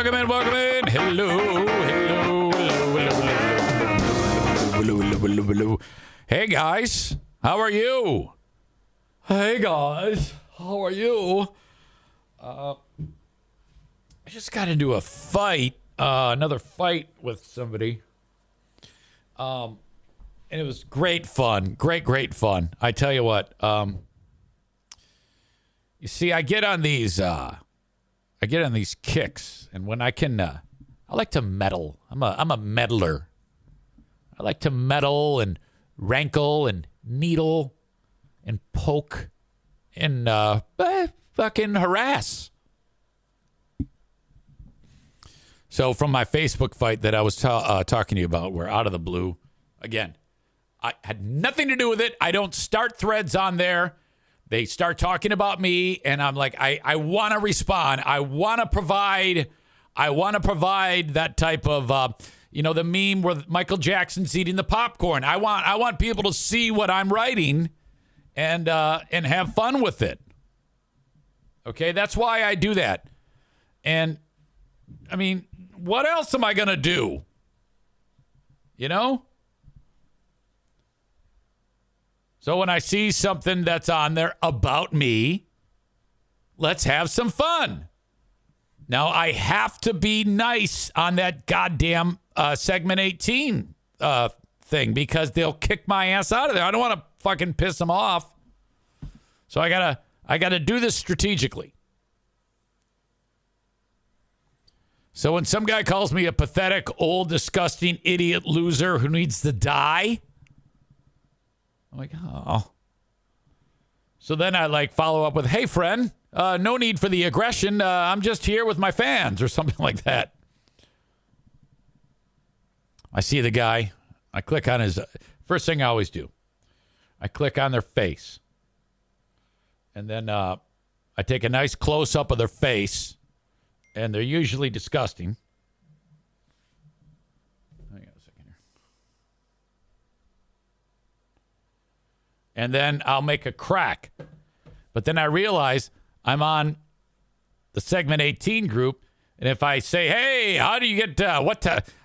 Welcome in. Hello. Hey, guys. How are you? I just got into a fight, another fight with somebody. And it was great fun. Great fun. I tell you what, you see, I get on these kicks, and when I can, I like to meddle. I'm a meddler. I like to meddle and rankle and needle and poke and fucking harass. So from my Facebook fight that I was talking to you about, where out of the blue, again, I had nothing to do with it. I don't start threads on there. They start talking about me, and I'm like, I want to respond. I want to provide that type of, the meme where Michael Jackson's eating the popcorn. I want people to see what I'm writing and have fun with it. Okay, that's why I do that. And I mean, what else am I gonna do? You know? So when I see something that's on there about me, let's have some fun. Now, I have to be nice on that goddamn segment 18 thing, because they'll kick my ass out of there. I don't want to fucking piss them off. So I gotta do this strategically. So when some guy calls me a pathetic, old, disgusting idiot loser who needs to die, I'm like, oh. So then I follow up with, hey, friend, no need for the aggression. I'm just here with my fans, or something like that. I see the guy. I click on his, first thing I always do, I click on their face. And then I take a nice close-up of their face. And they're usually disgusting. Hang on a second here. And then I'll make a crack. But then I realize I'm on the segment 18 group. And if I say, hey, how do you get,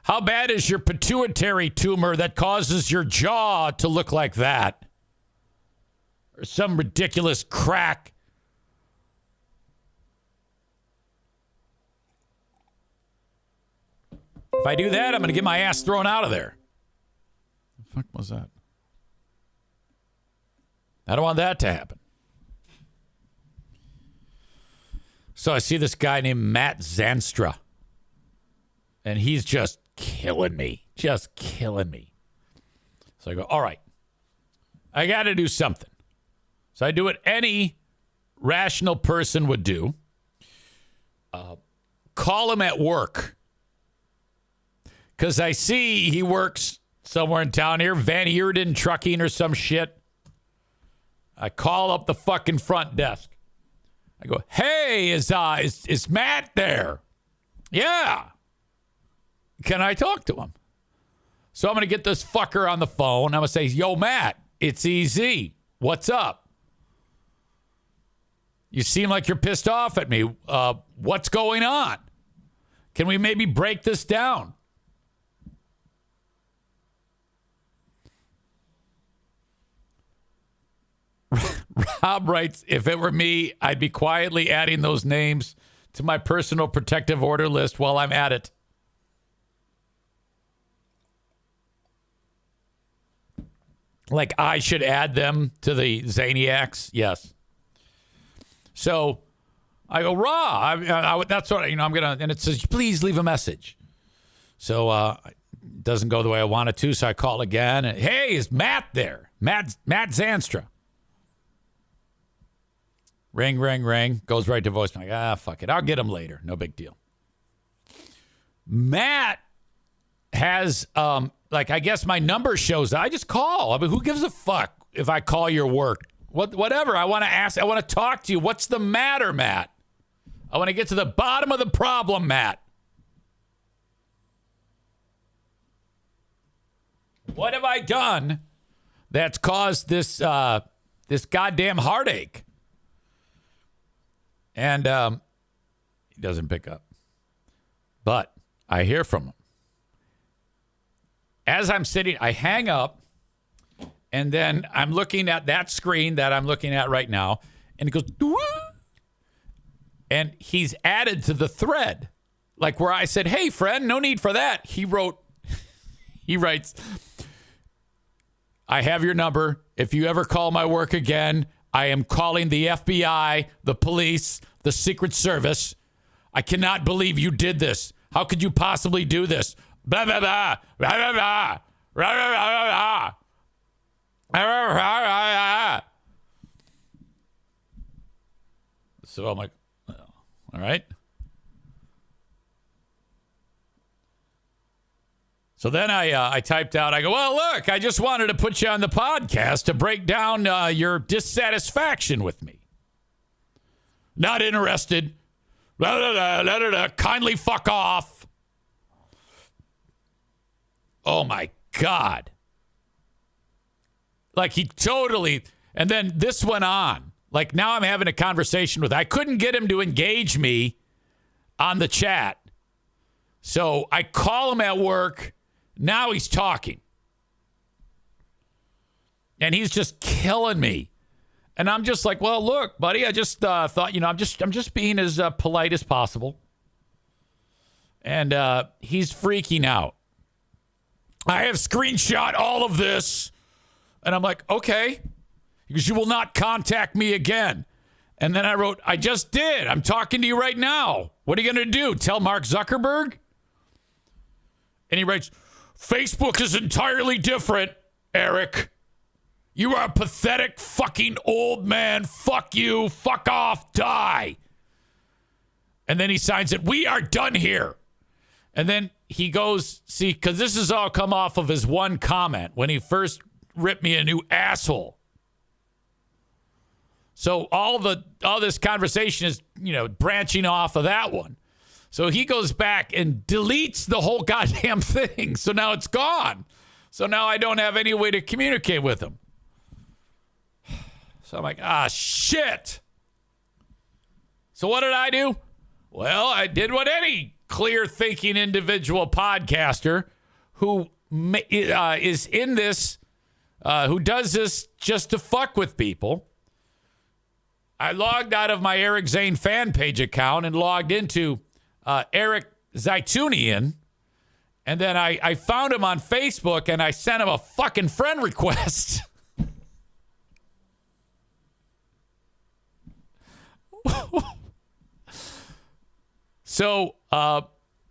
how bad is your pituitary tumor that causes your jaw to look like that? Or some ridiculous crack. If I do that, I'm going to get my ass thrown out of there. What the fuck was that? I don't want that to happen. So I see this guy named Matt Zanstra. And he's just killing me. So I go, all right. I got to do something. So I do what any rational person would do. Call him at work. Because I see he works somewhere in town here, Van Eerden Trucking or some shit. I call up the fucking front desk. I go, hey, is Matt there? Yeah. Can I talk to him? So I'm going to get this fucker on the phone. I'm going to say, yo, Matt, it's EZ. What's up? You seem like you're pissed off at me. What's going on? Can we maybe break this down? Rob writes, if it were me, I'd be quietly adding those names to my personal protective order list while I'm at it. Like I should add them to the Zaniacs? Yes. So I go, raw. That's what, I'm going to, and it says, please leave a message. So it doesn't go the way I want it to, so I call again. And, hey, is Matt there? Matt Zanstra. Ring. Goes right to voicemail. Like, fuck it. I'll get him later. No big deal. Matt has, I guess my number shows. I just call. I mean, who gives a fuck if I call your work? Whatever. I want to ask. I want to talk to you. What's the matter, Matt? I want to get to the bottom of the problem, Matt. What have I done that's caused this goddamn heartache? And he doesn't pick up. But I hear from him. As I'm sitting, I hang up, and then I'm looking at that screen that I'm looking at right now, and it goes, doo-woo! And he's added to the thread. Like where I said, hey, friend, no need for that. He writes, I have your number. If you ever call my work again, I am calling the FBI, the police, the Secret Service. I cannot believe you did this. How could you possibly do this? Blah, blah, blah. Blah, blah, blah. Blah, blah, blah, blah. So I'm like, all right. So then I typed out, I go, well, look, I just wanted to put you on the podcast to break down your dissatisfaction with me. Not interested. Blah, blah, blah, blah, blah, blah. Kindly fuck off. Oh, my God. Like he totally, and then this went on. Like now I'm having a conversation with, I couldn't get him to engage me on the chat. So I call him at work. Now he's talking. And he's just killing me. And I'm just like, well, look, buddy, I just thought, I'm just being as polite as possible. And he's freaking out. I have screenshot all of this. And I'm like, okay. Because you will not contact me again. And then I wrote, I just did. I'm talking to you right now. What are you going to do? Tell Mark Zuckerberg? And he writes, Facebook is entirely different, Eric. You are a pathetic fucking old man. Fuck you. Fuck off. Die. And then he signs it. We are done here. And then he goes, see, because this has all come off of his one comment when he first ripped me a new asshole. So all this conversation is, branching off of that one. So he goes back and deletes the whole goddamn thing. So now it's gone. So now I don't have any way to communicate with him. So I'm like, shit. So what did I do? Well, I did what any clear-thinking individual podcaster who is in this, who does this just to fuck with people. I logged out of my Eric Zane fan page account and logged into Eric Zaitunian, and then I found him on Facebook, and I sent him a fucking friend request. So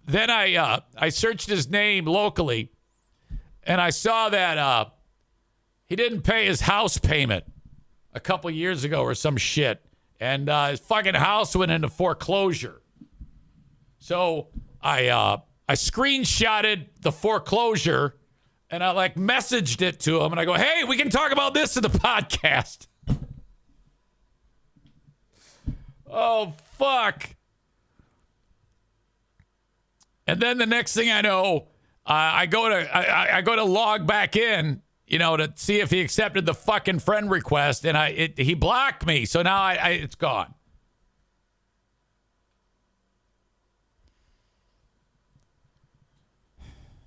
then I searched his name locally, and I saw that he didn't pay his house payment a couple years ago or some shit, and his fucking house went into foreclosure. So I screenshotted the foreclosure, and I messaged it to him, and I go, hey, we can talk about this in the podcast. Oh, fuck. And then the next thing I know, I go to log back in, to see if he accepted the fucking friend request, and he blocked me. So now it's gone.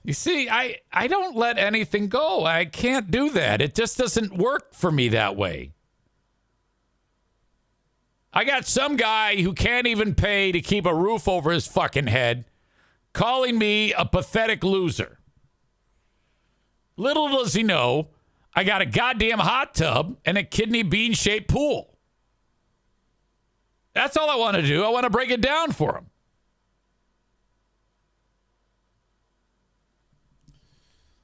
You see, I don't let anything go. I can't do that. It just doesn't work for me that way. I got some guy who can't even pay to keep a roof over his fucking head calling me a pathetic loser. Little does he know, I got a goddamn hot tub and a kidney bean-shaped pool. That's all I want to do. I want to break it down for him.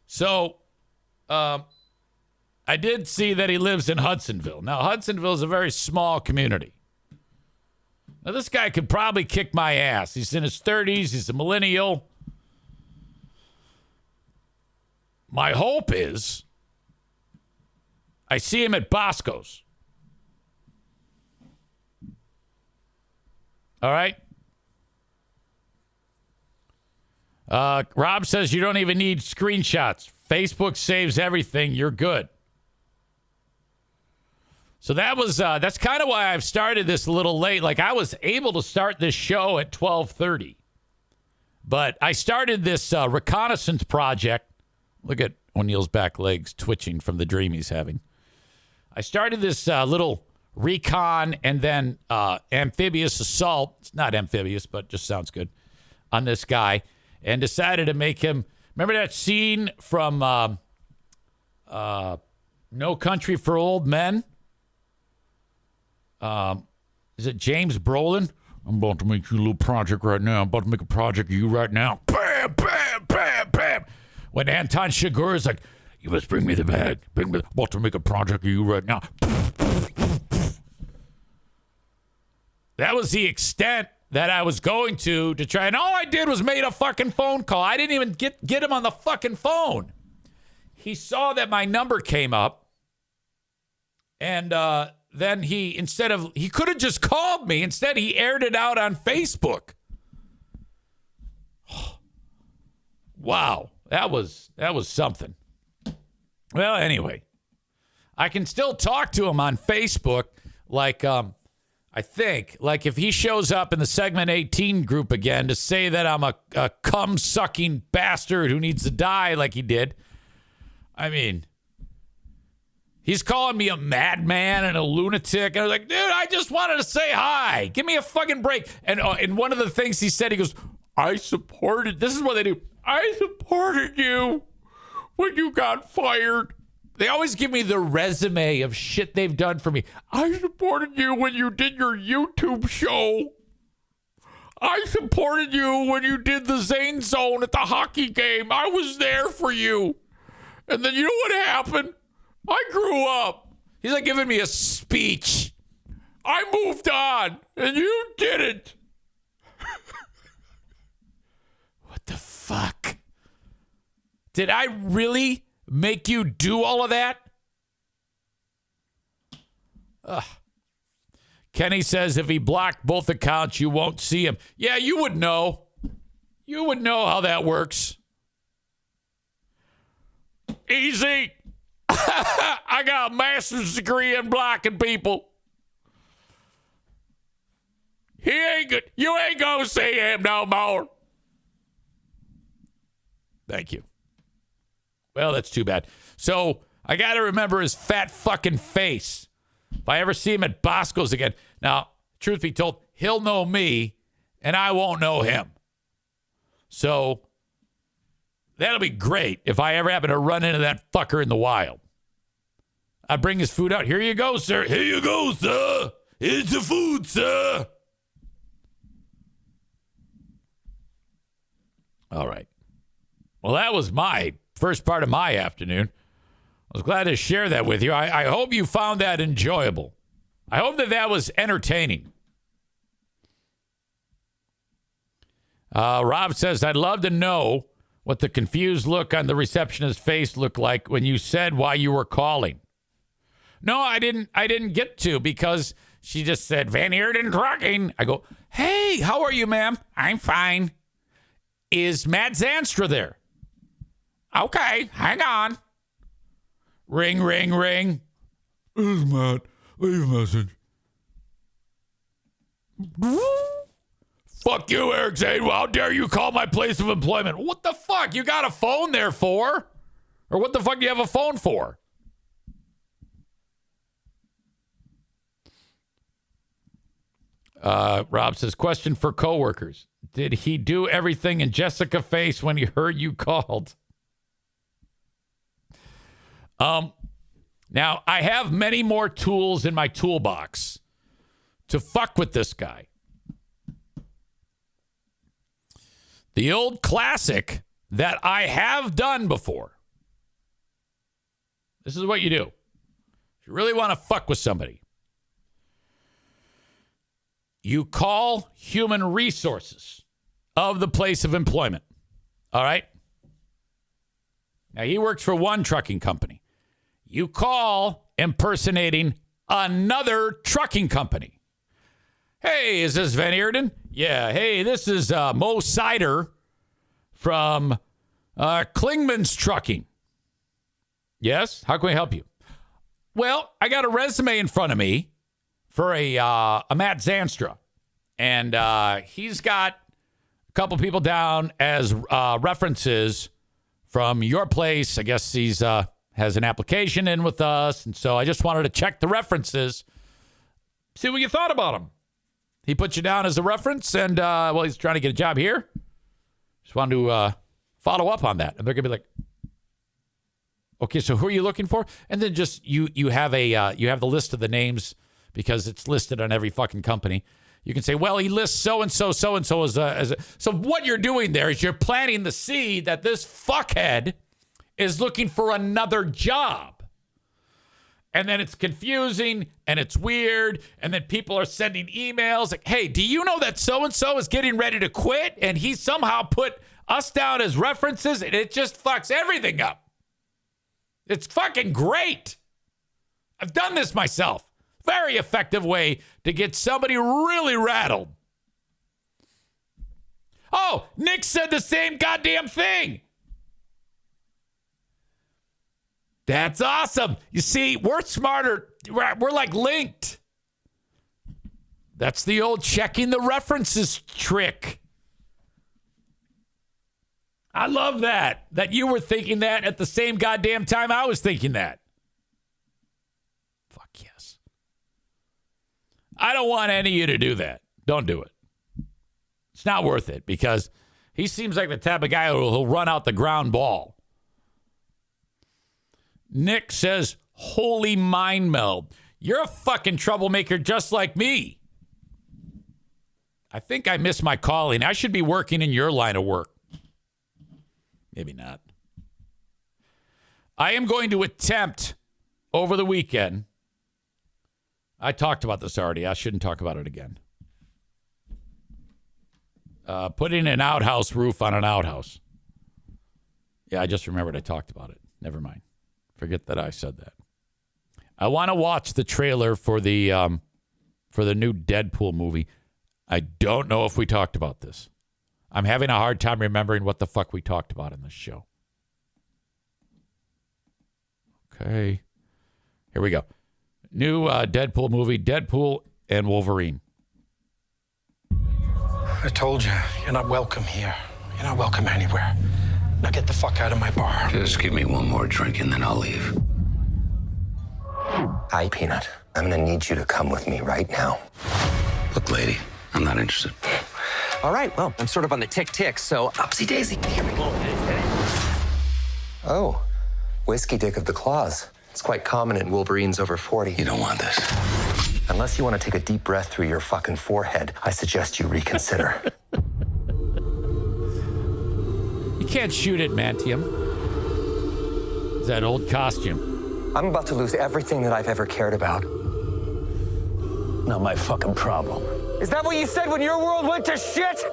So, I did see that he lives in Hudsonville. Now, Hudsonville is a very small community. Now, this guy could probably kick my ass. He's in his 30s. He's a millennial. My hope is I see him at Bosco's. All right? Rob says you don't even need screenshots. Facebook saves everything. You're good. So that's kind of why I've started this a little late. Like I was able to start this show at 12:30. But I started this reconnaissance project. Look at O'Neill's back legs twitching from the dream he's having. I started this little recon and then amphibious assault. It's not amphibious, but just sounds good on this guy. And decided to make him. Remember that scene from No Country for Old Men? Is it James Brolin? I'm about to make you a little project right now. I'm about to make a project of you right now. Bam, bam, bam, bam. When Anton Chigurh is like, you must bring me the bag. I'm about to make a project of you right now. That was the extent that I was going to try. And all I did was made a fucking phone call. I didn't even get him on the fucking phone. He saw that my number came up. And then he could have just called me. Instead, he aired it out on Facebook. Wow. That was something. Well, anyway, I can still talk to him on Facebook. Like, I think, like if he shows up in the Segment 18 group again to say that I'm a cum-sucking bastard who needs to die like he did. I mean, he's calling me a madman and a lunatic. And I was like, dude, I just wanted to say hi. Give me a fucking break. And one of the things he said, he goes, this is what they do. I supported you when you got fired. They always give me the resume of shit they've done for me. I supported you when you did your YouTube show. I supported you when you did the Zane Zone at the hockey game. I was there for you. And then you know what happened? I grew up. He's like giving me a speech. I moved on, and you didn't. What the fuck? Did I really make you do all of that? Ugh. Kenny says if he blocked both accounts, you won't see him. Yeah, you would know. You would know how that works. Easy. I got a master's degree in blocking people. He ain't good. You ain't gonna see him no more. Thank you. Well, that's too bad. So I got to remember his fat fucking face. If I ever see him at Bosco's again. Now, truth be told, he'll know me and I won't know him. So that'll be great if I ever happen to run into that fucker in the wild. I bring his food out. Here you go, sir. Here you go, sir. Here's the food, sir. All right. Well, that was my first part of my afternoon. I was glad to share that with you. I hope you found that enjoyable. I hope that was entertaining. Rob says, I'd love to know what the confused look on the receptionist's face looked like when you said why you were calling. No, I didn't get to because she just said, Van Heerden Trucking. I go, hey, how are you, ma'am? I'm fine. Is Matt Zanstra there? Okay, hang on. Ring, ring, ring. This is Matt. Leave a message. Fuck you, Eric Zane. How dare you call my place of employment? What the fuck? You got a phone there for? Or what the fuck do you have a phone for? Rob says, question for coworkers. Did he do everything in Jessica face when he heard you called? Now, I have many more tools in my toolbox to fuck with this guy. The old classic that I have done before. This is what you do. If you really want to fuck with somebody, you call human resources of the place of employment. All right? Now, he works for one trucking company. You call impersonating another trucking company. Hey, is this Van Heerden? Yeah. Hey, this is Mo Sider from Klingman's Trucking. Yes? How can we help you? Well, I got a resume in front of me for a Matt Zanstra. And he's got couple people down as references from your place. I guess he's has an application in with us, and so I just wanted to check the references, see what you thought about him. He put you down as a reference, and well, he's trying to get a job here. Just wanted to follow up on that, and they're gonna be like, okay, so who are you looking for? And then just you have the list of the names because it's listed on every fucking company. You can say, well, he lists so and so as a. So what you're doing there is you're planting the seed that this fuckhead is looking for another job. And then it's confusing and it's weird. And then people are sending emails like, hey, do you know that so-and-so is getting ready to quit? And he somehow put us down as references, and it just fucks everything up. It's fucking great. I've done this myself. Very effective way to get somebody really rattled. Oh, Nick said the same goddamn thing. That's awesome. You see, we're smarter. We're like linked. That's the old checking the references trick. I love that you were thinking that at the same goddamn time I was thinking that. Fuck yes. I don't want any of you to do that. Don't do it. It's not worth it because he seems like the type of guy who'll run out the ground ball. Nick says, holy mind meld. You're a fucking troublemaker just like me. I think I missed my calling. I should be working in your line of work. Maybe not. I am going to attempt over the weekend. I talked about this already. I shouldn't talk about it again. Putting an outhouse roof on an outhouse. Yeah, I just remembered I talked about it. Never mind. Forget that I said that. I want to watch the trailer for the new Deadpool movie. I don't know if we talked about this. I'm having a hard time remembering what the fuck we talked about in this show. Okay. Here we go. New Deadpool movie, Deadpool and Wolverine. I told you, you're not welcome here. You're not welcome anywhere. Now get the fuck out of my bar. Just give me one more drink and then I'll leave. Hi, Peanut. I'm gonna need you to come with me right now. Look, lady, I'm not interested. All right, well, I'm sort of on the tick-tick, so upsy daisy. Here we go. Oh, whiskey dick of the claws. It's quite common in Wolverines over 40. You don't want this. Unless you want to take a deep breath through your fucking forehead, I suggest you reconsider. You can't shoot it, Mantium. It's that old costume. I'm about to lose everything that I've ever cared about. Not my fucking problem. Is that what you said when your world went to shit?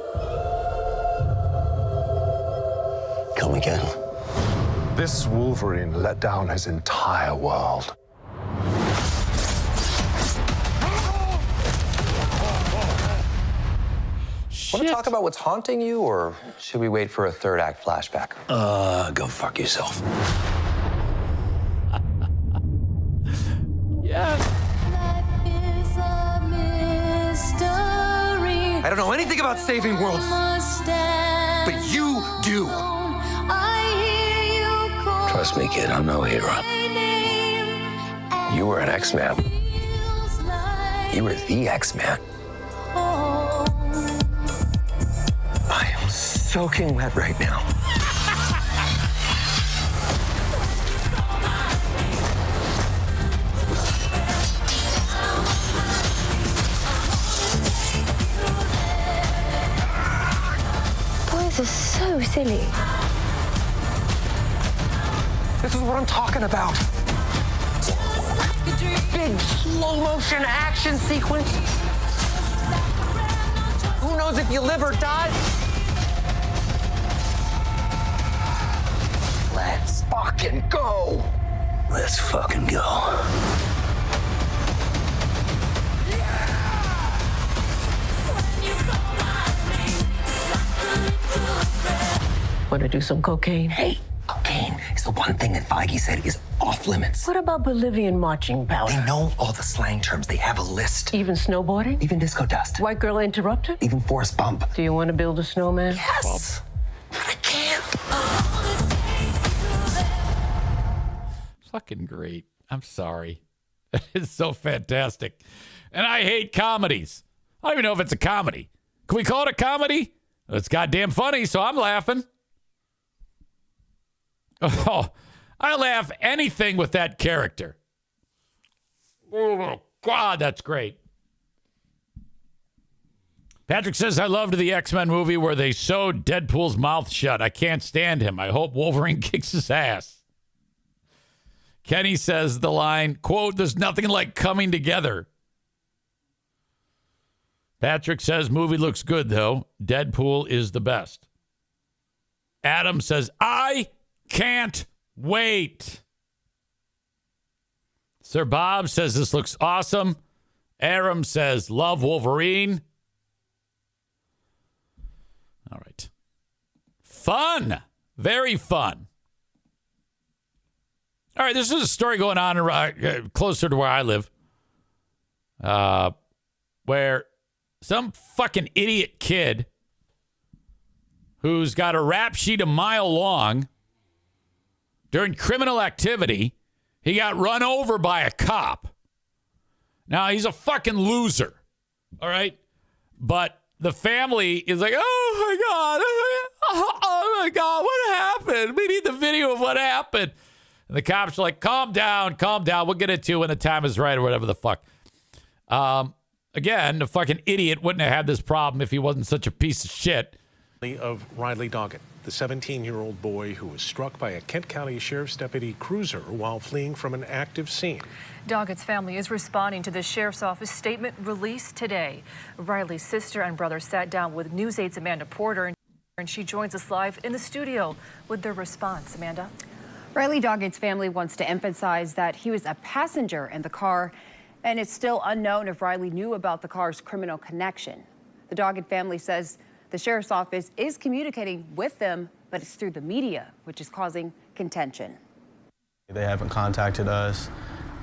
Come again. This Wolverine let down his entire world. Want to talk about what's haunting you, or should we wait for a third act flashback? Go fuck yourself. Yes. I don't know anything about saving worlds, but you do. Trust me, kid, I'm no hero. You were an X-Man. You were the X-Man. I am soaking wet right now. Boys are so silly. This is what I'm talking about. Big slow motion action sequence. Who knows if you live or die? Let's fucking go. Let's fucking go. Want to do some cocaine? Hey, cocaine is the one thing that Feige said is off off limits. What about Bolivian marching powder? They know all the slang terms. They have a list. Even snowboarding? Even disco dust. White girl interrupter? Even forest bump. Do you want to build a snowman? Yes! But I can't. Fucking great. I'm sorry. It's so fantastic. And I hate comedies. I don't even know if it's a comedy. Can we call it a comedy? It's goddamn funny, so I'm laughing. Oh, I laugh anything with that character. Oh, God, that's great. Patrick says, I loved the X-Men movie where they sewed Deadpool's mouth shut. I can't stand him. I hope Wolverine kicks his ass. Kenny says the line, quote, there's nothing like coming together. Patrick says, movie looks good, though. Deadpool is the best. Adam says, I can't wait. Sir Bob says, this looks awesome. Aram says, love Wolverine. All right. Fun. Very fun. All right, this is a story going on closer to where I live, where some fucking idiot kid who's got a rap sheet a mile long during criminal activity, he got run over by a cop. Now, he's a fucking loser, all right? But the family is like, oh, my God, what happened? We need the video of what happened. And the cops are like, calm down. We'll get it to you when the time is right or whatever the fuck. Again, the fucking idiot wouldn't have had this problem if he wasn't such a piece of shit. Of Riley Doggett, the 17-year-old boy who was struck by a Kent County Sheriff's deputy cruiser while fleeing from an active scene. Doggett's family is responding to the sheriff's office statement released today. Riley's sister and brother sat down with News 8's Amanda Porter, and she joins us live in the studio with their response. Amanda? Riley Doggett's family wants to emphasize that he was a passenger in the car, and it's still unknown if Riley knew about the car's criminal connection. The Doggett family says the sheriff's office is communicating with them, but it's through the media, which is causing contention. They haven't contacted us.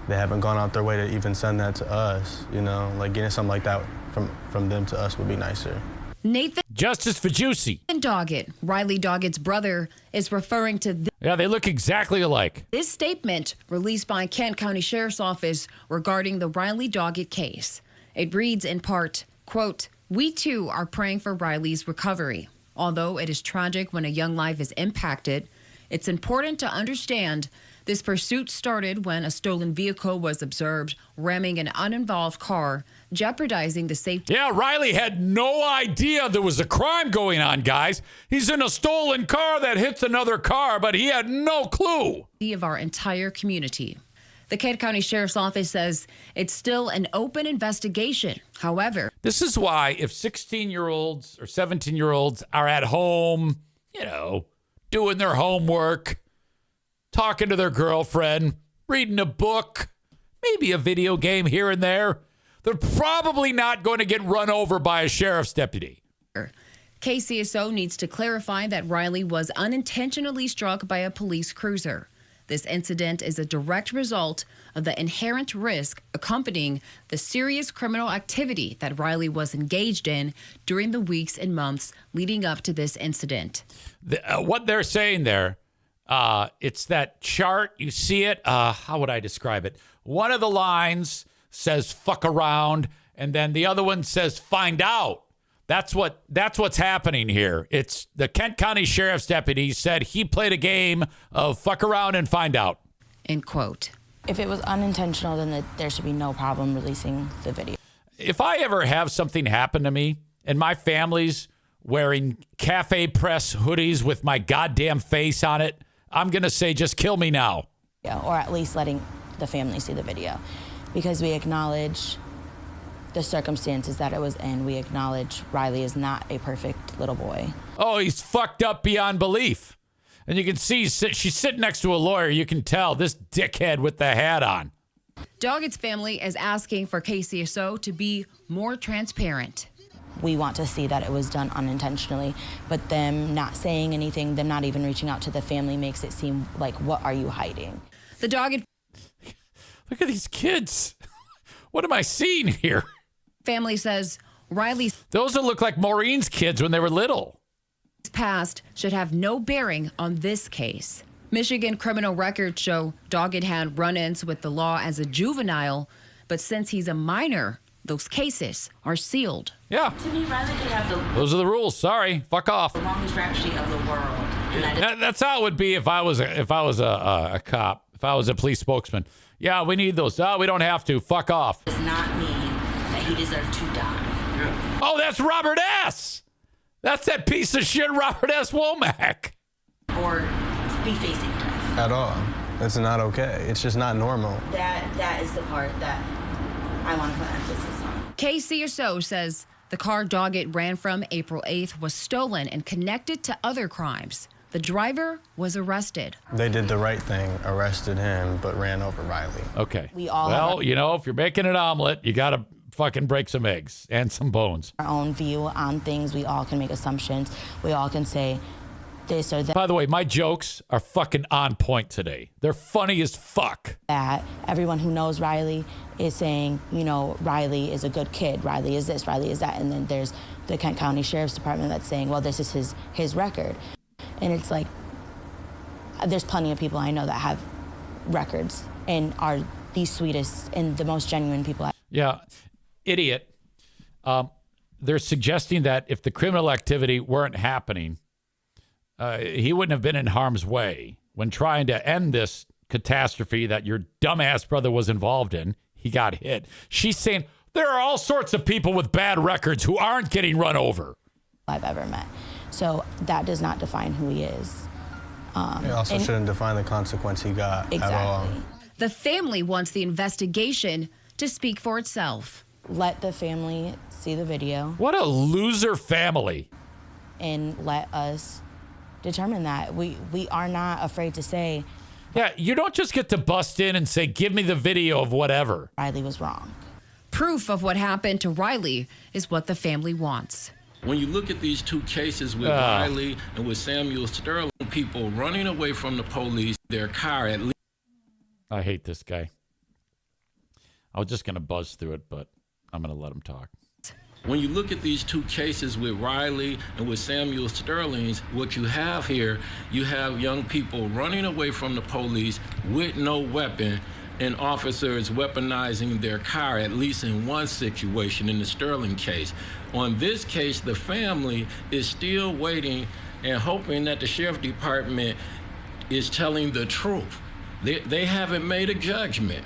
They haven't gone out their way to even send that to us. You know, like getting something like that from them to us would be nicer. Nathan Justice for Juicy Doggett, Riley Doggett's brother, is referring to yeah, they look exactly alike. This statement released by Kent County Sheriff's Office regarding the Riley Doggett case. It reads in part, quote, we too are praying for Riley's recovery. Although it is tragic when a young life is impacted, it's important to understand this pursuit started when a stolen vehicle was observed ramming an uninvolved car, jeopardizing the safety. Yeah, Riley had no idea there was a crime going on, guys. He's in a stolen car that hits another car, but he had no clue. Of our entire community. The Kent County Sheriff's Office says it's still an open investigation. However, this is why if 16-year-olds or 17-year-olds are at home, you know, doing their homework, talking to their girlfriend, reading a book, maybe a video game here and there, they're probably not going to get run over by a sheriff's deputy. KCSO needs to clarify that Riley was unintentionally struck by a police cruiser. This incident is a direct result of the inherent risk accompanying the serious criminal activity that Riley was engaged in during the weeks and months leading up to this incident. What they're saying there, it's that chart. You see it. How would I describe it? One of the lines says fuck around, and then the other one says find out. That's what's happening here. It's the Kent County Sheriff's deputy said he played a game of fuck around and find out. End quote. If it was unintentional, then there should be no problem releasing the video. If I ever have something happen to me and my family's wearing Cafe Press hoodies with my goddamn face on it, I'm going to say just kill me now. Yeah, or at least letting the family see the video, because we acknowledge the circumstances that it was in. We acknowledge Riley is not a perfect little boy. Oh, he's fucked up beyond belief. And you can see she's sitting next to a lawyer. You can tell this dickhead with the hat on. Doggett's family is asking for KCSO to be more transparent. We want to see that it was done unintentionally, but them not saying anything, them not even reaching out to the family makes it seem like, what are you hiding? The Doggett Look at these kids. What am I seeing here? family says Riley's Those that look like Maureen's kids when they were little. past should have no bearing on this case. Michigan criminal records show Doggett had run-ins with the law as a juvenile, but since he's a minor, those cases are sealed. Yeah. To me, Riley could have the Those are the rules. Sorry. Fuck off. longest rap sheet of the world. And That's how it would be if I was a cop, if I was a police spokesman. Yeah, we need those. We don't have to. Fuck off. does not mean that he deserves to die. Oh, that's Robert S. That's that piece of shit Robert S. Womack. Or be facing death. At all. It's not okay. It's just not normal. That is the part that I want to put emphasis on. KCSO says the car Doggett ran from April 8th was stolen and connected to other crimes. The driver was arrested. They did the right thing, arrested him, but ran over Riley. Okay. We all well, have you know, if you're making an omelet, you got to fucking break some eggs and some bones. our own view on things. We all can make assumptions. We all can say this or By the way, my jokes are fucking on point today. They're funny as fuck. that. Everyone who knows Riley is saying, you know, Riley is a good kid. Riley is this, Riley is that. And then there's the Kent County Sheriff's Department that's saying, well, this is his record. And it's like, there's plenty of people I know that have records and are the sweetest and the most genuine people. Yeah, idiot. They're suggesting that if the criminal activity weren't happening, he wouldn't have been in harm's way when trying to end this catastrophe that your dumbass brother was involved in. He got hit. She's saying there are all sorts of people with bad records who aren't getting run over. I've ever met. So that does not define who he is. It also shouldn't define the consequence he got at all. The family wants the investigation to speak for itself. Let the family see the video. What a loser family. And let us determine that. We are not afraid to say. Yeah, you don't just get to bust in and say, give me the video of whatever. Riley was wrong. Proof of what happened to Riley is what the family wants. When you look at these two cases with Riley and with Samuel Sterling, people running away from the police, their car at least. I hate this guy. I was just going to buzz through it, but I'm going to let him talk. When you look at these two cases with Riley and with Samuel Sterling's, what you have here, you have young people running away from the police with no weapon and officers weaponizing their car, at least in one situation in the Sterling case. On this case, the family is still waiting and hoping that the sheriff department is telling the truth. They haven't made a judgment.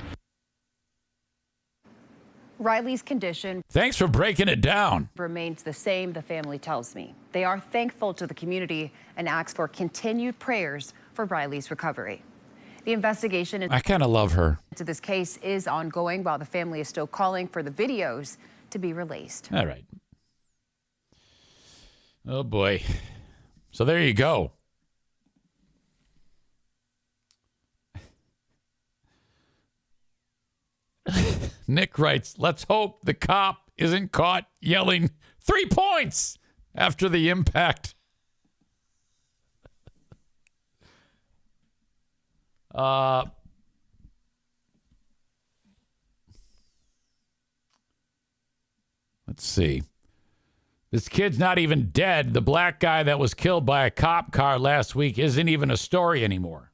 Riley's condition Thanks for breaking it down. remains the same, the family tells me. They are thankful to the community and ask for continued prayers for Riley's recovery. The investigation I kind of love her. into this case is ongoing while the family is still calling for the videos to be released. All right. Oh, boy. So there you go. Nick writes, let's hope the cop isn't caught yelling 3 points after the impact. Let's see. This kid's not even dead. The black guy that was killed by a cop car last week isn't even a story anymore.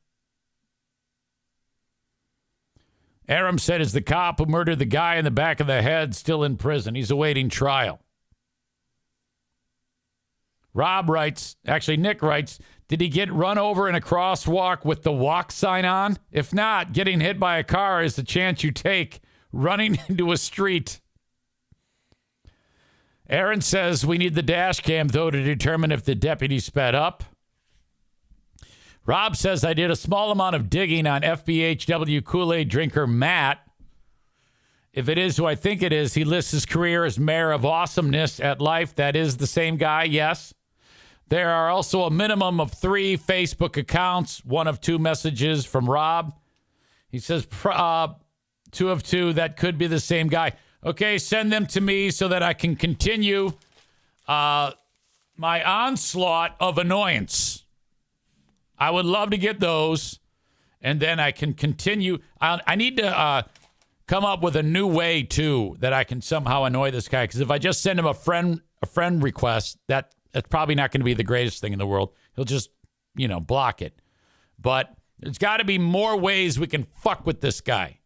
Aram said is the cop who murdered the guy in the back of the head still in prison. He's awaiting trial. Rob writes, actually Nick writes, did he get run over in a crosswalk with the walk sign on? If not, getting hit by a car is the chance you take running into a street. Aaron says we need the dash cam, though, to determine if the deputy sped up. Rob says I did a small amount of digging on FBHW Kool-Aid drinker Matt. If it is who I think it is, he lists his career as mayor of awesomeness at Life. That is the same guy, yes. There are also a minimum of 3 Facebook accounts, 1 of 2 messages from Rob. He says 2 of 2, that could be the same guy. Okay, send them to me so that I can continue my onslaught of annoyance. I would love to get those. and then I can continue. I need to come up with a new way, too, that I can somehow annoy this guy. Because if I just send him a friend request, that's probably not going to be the greatest thing in the world. He'll just, block it. But there's got to be more ways we can fuck with this guy.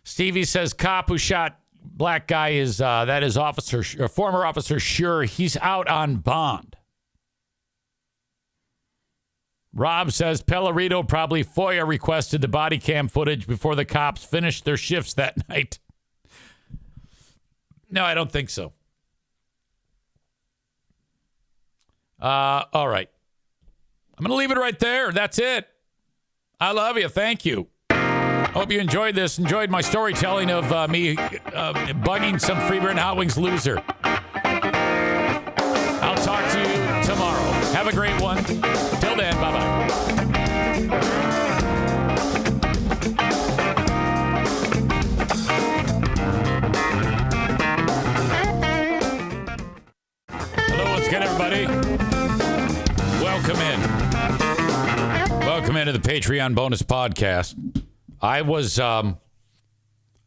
Stevie says cop who shot black guy is former officer sure he's out on bond. Rob says Pellerito probably FOIA requested the body cam footage before the cops finished their shifts that night. No, I don't think so. All right. I'm going to leave it right there. That's it. I love you. Thank you. Hope you enjoyed this. Enjoyed my storytelling of me bugging some Freeburn Hot Wings loser. I'll talk to you tomorrow. Have a great one. Till then, bye-bye. Hello, what's good, everybody? Welcome in. Welcome into the Patreon bonus podcast. I was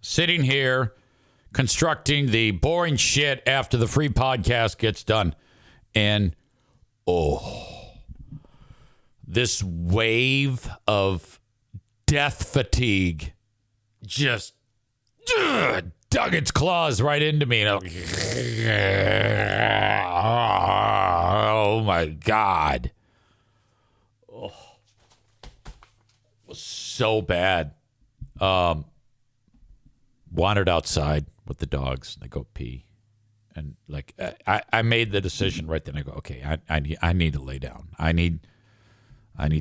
sitting here constructing the boring shit after the free podcast gets done. And, this wave of death fatigue just dug its claws right into me. And oh, my God. Oh, it was so bad. Wandered outside with the dogs. They go pee. And like, I made the decision right then. I go, okay, I need to lay down. I need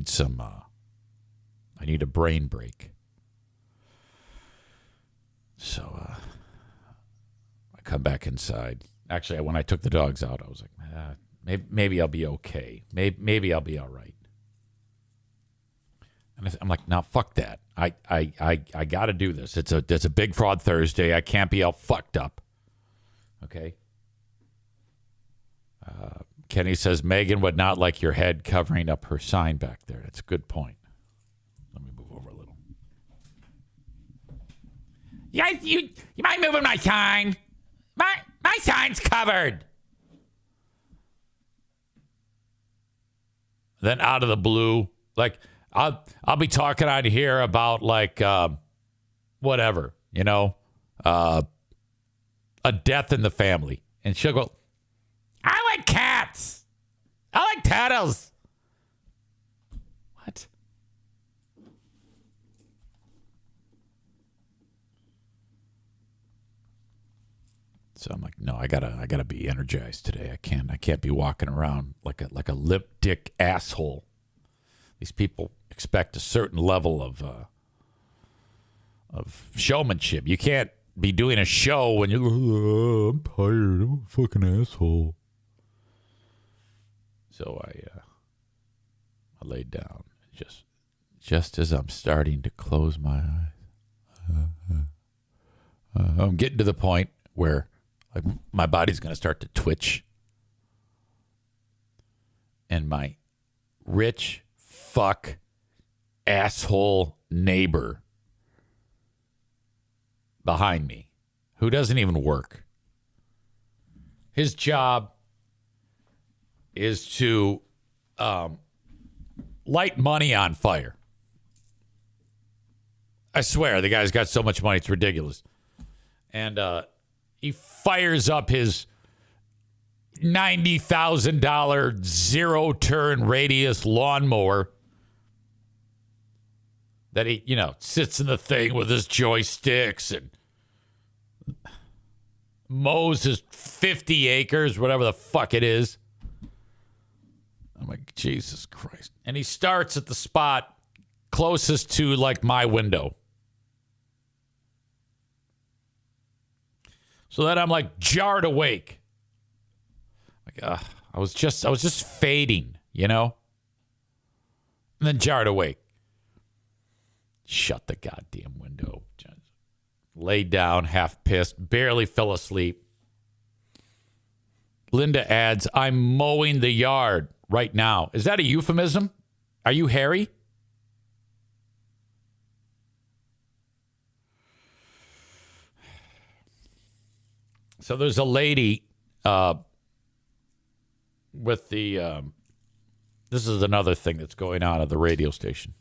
some, I need a brain break. So, I come back inside. Actually, when I took the dogs out, I was like, maybe I'll be okay. Maybe I'll be all right. And I'm like, no, fuck that. I got to do this. It's a big fraud Thursday. I can't be all fucked up. Okay. Kenny says Megan would not like your head covering up her sign back there. That's a good point. Let me move over a little. Yeah, you mind moving my sign? My sign's covered. Then out of the blue, like I'll be talking out here about like whatever, a death in the family, and she'll go, I like cats. I like turtles. What? So I'm like, no, I gotta be energized today. I can't be walking around like a lip dick asshole. These people expect a certain level of showmanship. You can't be doing a show when you're like, oh, I'm tired. I'm a fucking asshole. So I laid down just as I'm starting to close my eyes. I'm getting to the point where like my body's going to start to twitch, and my rich fuck asshole neighbor behind me, who doesn't even work. His job is to light money on fire. I swear, the guy's got so much money, it's ridiculous. And he fires up his $90,000 zero-turn radius lawnmower that he, sits in the thing with his joysticks and mows his 50 acres, whatever the fuck it is. I'm like, Jesus Christ. And he starts at the spot closest to, like, my window. So that I'm, like, jarred awake. Like, I was just fading, And then jarred awake. Shut the goddamn window. Just laid down, half pissed, barely fell asleep. Linda adds, I'm mowing the yard right now. Is that a euphemism? Are you Harry? So there's a lady with the, this is another thing that's going on at the radio station.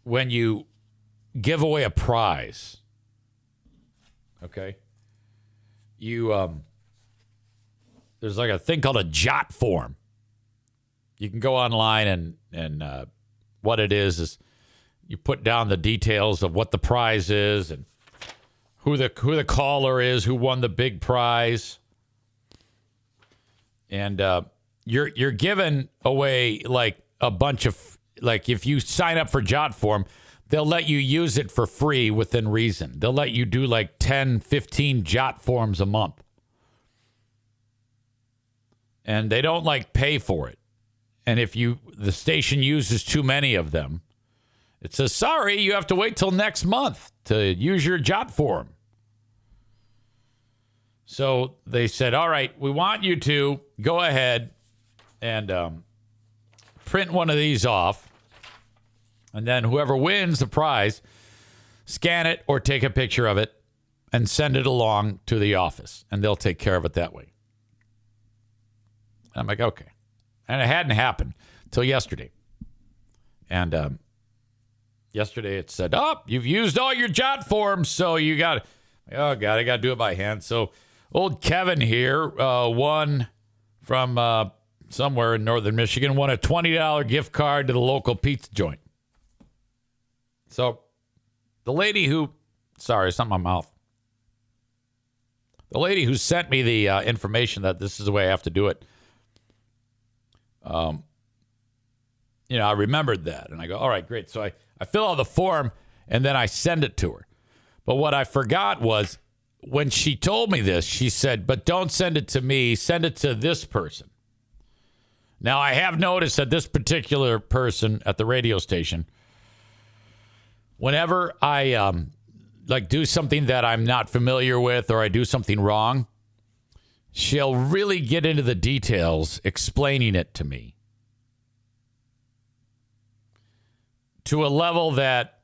When you give away a prize, okay, you, there's like a thing called a jot form. You can go online and what it is you put down the details of what the prize is and who the caller is, who won the big prize. And you're given away like a bunch of, like if you sign up for Jot Form, they'll let you use it for free within reason. They'll let you do like 10, 15 Jot Forms a month. And they don't like pay for it. And if the station uses too many of them, it says, sorry, you have to wait till next month to use your Jot Form. So they said, all right, we want you to go ahead and print one of these off. And then whoever wins the prize, scan it or take a picture of it and send it along to the office. And they'll take care of it that way. I'm like, okay. And it hadn't happened till yesterday. And yesterday it said, oh, you've used all your Jot Forms, so you got it. Oh, God, I got to do it by hand. So old Kevin here won from somewhere in northern Michigan, won a $20 gift card to the local pizza joint. So the lady who, sorry, something in my mouth. The lady who sent me the information that this is the way I have to do it, I remembered that. And I go, all right, great. So I fill out the form, and then I send it to her. But what I forgot was when she told me this, she said, but don't send it to me. Send it to this person. Now, I have noticed that this particular person at the radio station, whenever I do something that I'm not familiar with or I do something wrong, she'll really get into the details explaining it to me to a level that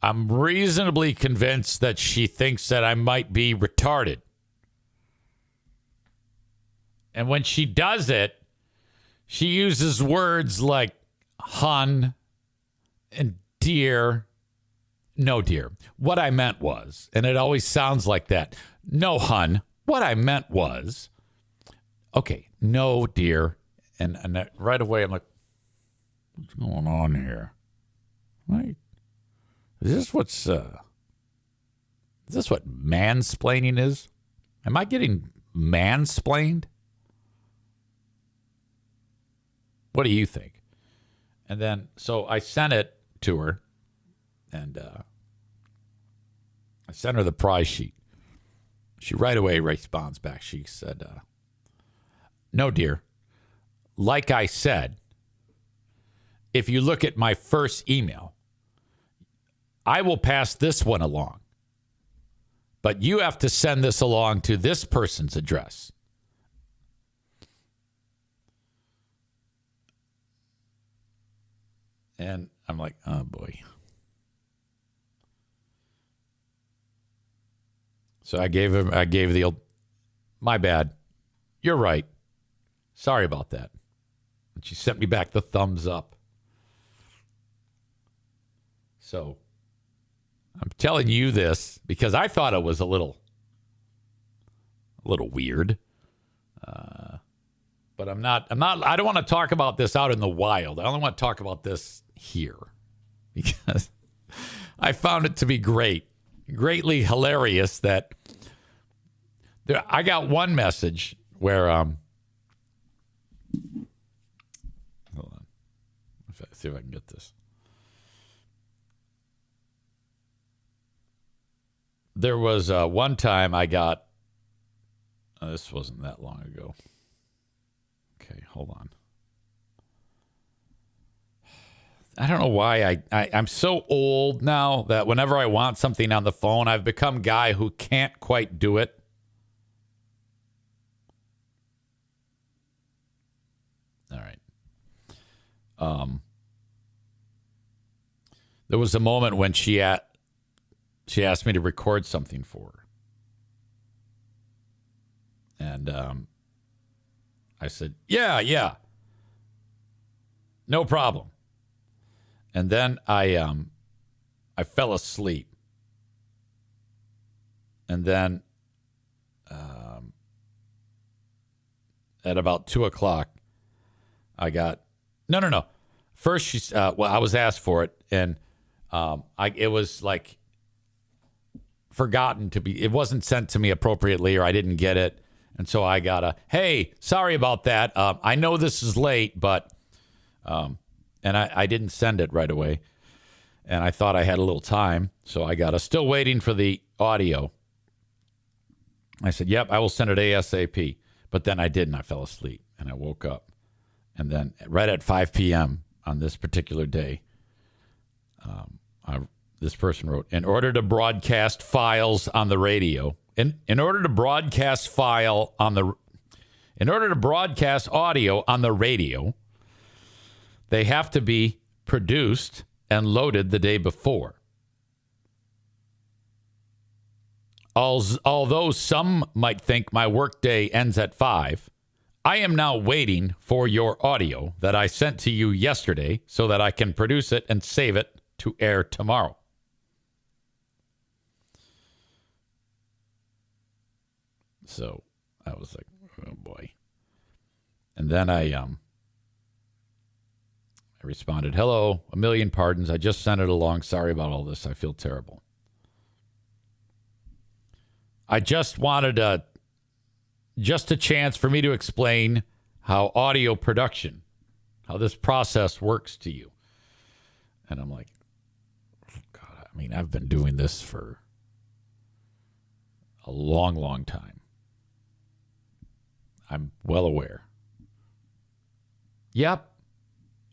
I'm reasonably convinced that she thinks that I might be retarded. And when she does it, she uses words like hun and dear. No, dear. What I meant was, and it always sounds like that. No, hun. What I meant was, okay, no, dear. And right away I'm like, what's going on here? Right? Is this what mansplaining is? Am I getting mansplained? What do you think? And then, so I sent it to her, and I sent her the prize sheet. She right away responds back. She said, no, dear. Like I said, if you look at my first email, I will pass this one along. But you have to send this along to this person's address. And I'm like, oh, boy. So I gave the old, my bad. You're right. Sorry about that. And she sent me back the thumbs up. So I'm telling you this because I thought it was a little weird. But I'm not, I don't want to talk about this out in the wild. I only want to talk about this here because I found it to be greatly hilarious that I got one message where, hold on. Let's see if I can get this. There was one time I got, this wasn't that long ago. Okay, hold on. I don't know why I'm so old now that whenever I want something on the phone, I've become a guy who can't quite do it. All right. there was a moment when she asked me to record something for her. And I said, yeah. No problem. And then I fell asleep. And then at about 2:00, I got no. First, she I was asked for it, and it was like forgotten to be. It wasn't sent to me appropriately, or I didn't get it, and so I got hey, sorry about that. I know this is late, but and I didn't send it right away, and I thought I had a little time, so I got still waiting for the audio. I said, yep, I will send it ASAP. But then I didn't. I fell asleep and I woke up. And then right at 5 p.m. on this particular day, this person wrote, in order to broadcast files on the radio, in order to broadcast audio on the radio, they have to be produced and loaded the day before. Although some might think my workday ends at 5, I am now waiting for your audio that I sent to you yesterday so that I can produce it and save it to air tomorrow. So I was like, oh boy. And then I responded, hello, a million pardons. I just sent it along. Sorry about all this. I feel terrible. I just wanted a chance for me to explain how audio production, how this process works to you. And I'm like, God, I mean, I've been doing this for a long, long time. I'm well aware. Yep,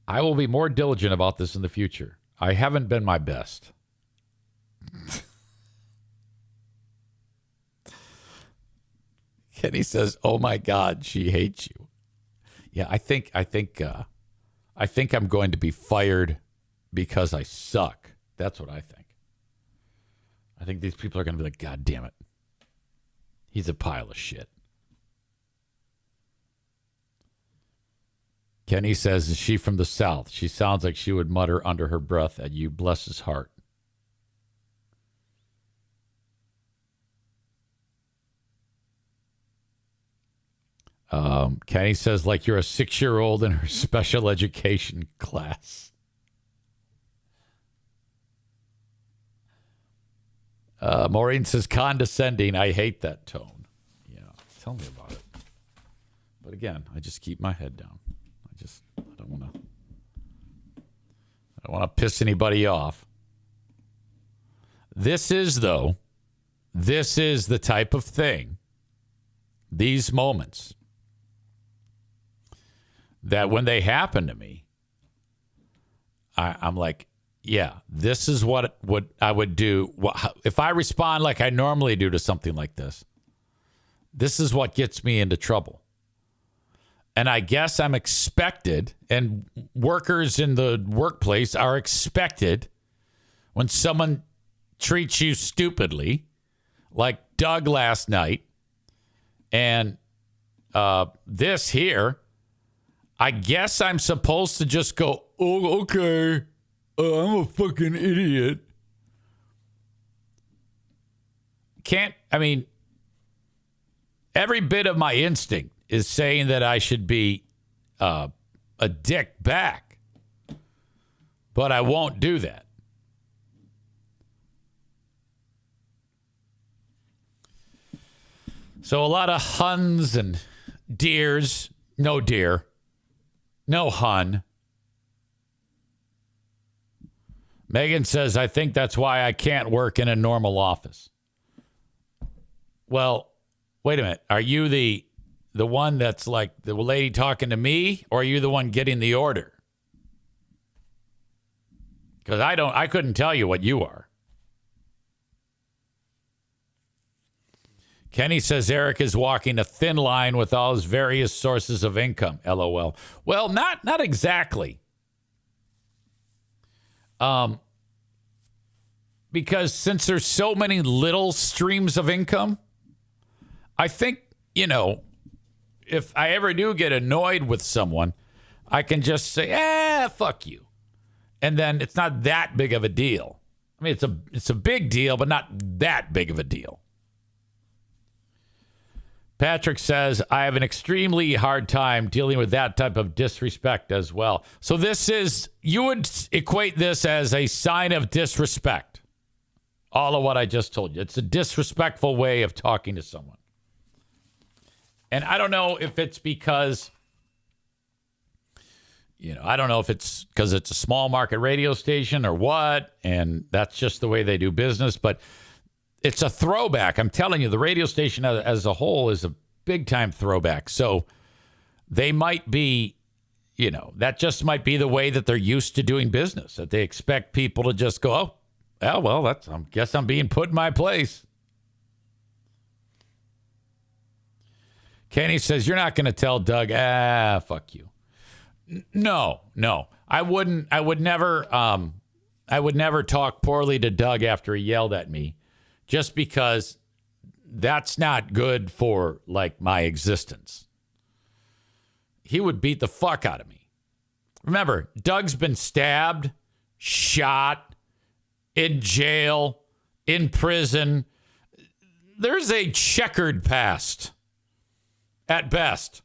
I will be more diligent about this in the future. I haven't been my best. Kenny says, "Oh my God, she hates you." Yeah, I think I'm going to be fired because I suck. That's what I think. I think these people are going to be like, God damn it, he's a pile of shit. Kenny says, "Is she from the South? She sounds like she would mutter under her breath at you. Bless his heart." Kenny says, like you're a 6-year-old in her special education class. Maureen says, condescending. I hate that tone. Yeah, tell me about it. But again, I just keep my head down. I don't want to piss anybody off. This is the type of thing, these moments, that when they happen to me, I'm like, yeah, this is what I would do. If I respond like I normally do to something like this, this is what gets me into trouble. And I guess I'm expected, and workers in the workplace are expected, when someone treats you stupidly, like Doug last night, and this here, I guess I'm supposed to just go, oh, okay, I'm a fucking idiot. Every bit of my instinct is saying that I should be a dick back, but I won't do that. So a lot of huns and deers. No deer. No hun. Megan says, I think that's why I can't work in a normal office. Well, wait a minute. Are you the one that's like the lady talking to me, or are you the one getting the order? Because I couldn't tell you what you are. Kenny says Eric is walking a thin line with all his various sources of income. LOL. Well, not exactly. Because since there's so many little streams of income, I think, if I ever do get annoyed with someone, I can just say, fuck you. And then it's not that big of a deal. I mean, it's a big deal, but not that big of a deal. Patrick says, I have an extremely hard time dealing with that type of disrespect as well. So you would equate this as a sign of disrespect. All of what I just told you. It's a disrespectful way of talking to someone. And I don't know if it's because, I don't know if it's because it's a small market radio station or what, and that's just the way they do business, but it's a throwback. I'm telling you, the radio station as a whole is a big-time throwback. So they might be, that just might be the way that they're used to doing business, that they expect people to just go, I guess I'm being put in my place. Kenny says, you're not going to tell Doug, fuck you. No. I would never talk poorly to Doug after he yelled at me, just because that's not good for my existence. He would beat the fuck out of me. Remember, Doug's been stabbed, shot, in jail, in prison. There's a checkered past at best.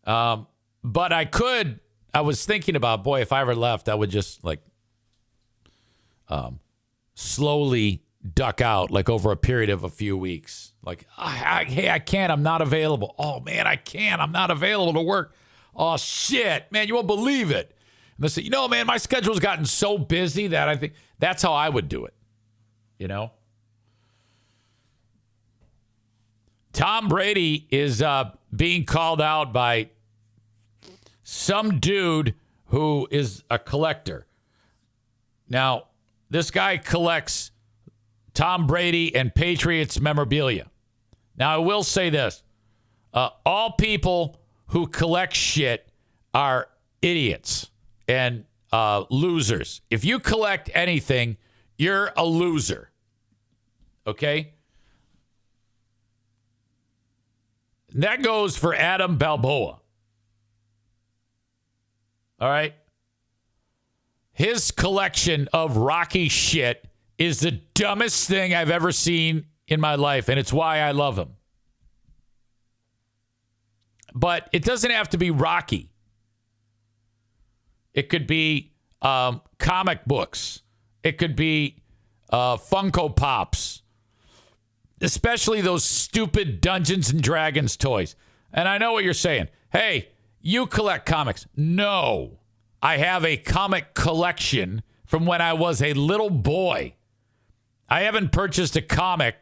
But I was thinking about, boy, if I ever left, I would just slowly duck out over a period of a few weeks. Hey, I can't, I'm not available. Oh man, I can't, I'm not available to work. Oh shit, man, you won't believe it. And they say, man, my schedule's gotten so busy that I think that's how I would do it. Tom Brady is being called out by some dude who is a collector. Now, this guy collects Tom Brady and Patriots memorabilia. Now, I will say this. All people who collect shit are idiots and losers. If you collect anything, you're a loser. Okay? That goes for Adam Balboa. All right? His collection of Rocky shit is the dumbest thing I've ever seen in my life, and it's why I love him. But it doesn't have to be Rocky. It could be comic books. It could be Funko Pops. Especially those stupid Dungeons and Dragons toys. And I know what you're saying. Hey, you collect comics. No. I have a comic collection from when I was a little boy. I haven't purchased a comic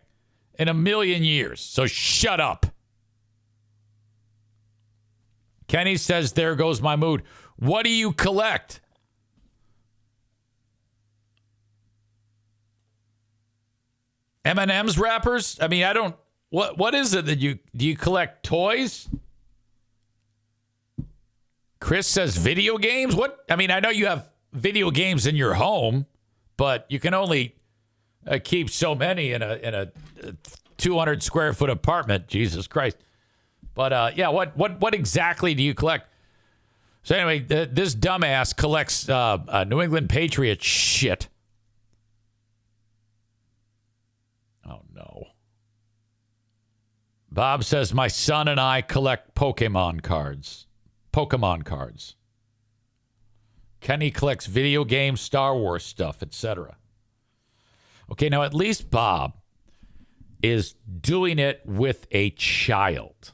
in a million years. So shut up. Kenny says, there goes my mood. What do you collect? M&M's wrappers? I mean, I don't... What is it that do you collect toys? Chris says video games? What? I mean, I know you have video games in your home, but you can only keep so many in a 200 square foot apartment. Jesus Christ. But yeah, what exactly do you collect? So anyway, this dumbass collects New England Patriots shit. Oh, no. Bob says, my son and I collect Pokemon cards. Kenny collects video games, Star Wars stuff, etc. Okay, now at least Bob is doing it with a child.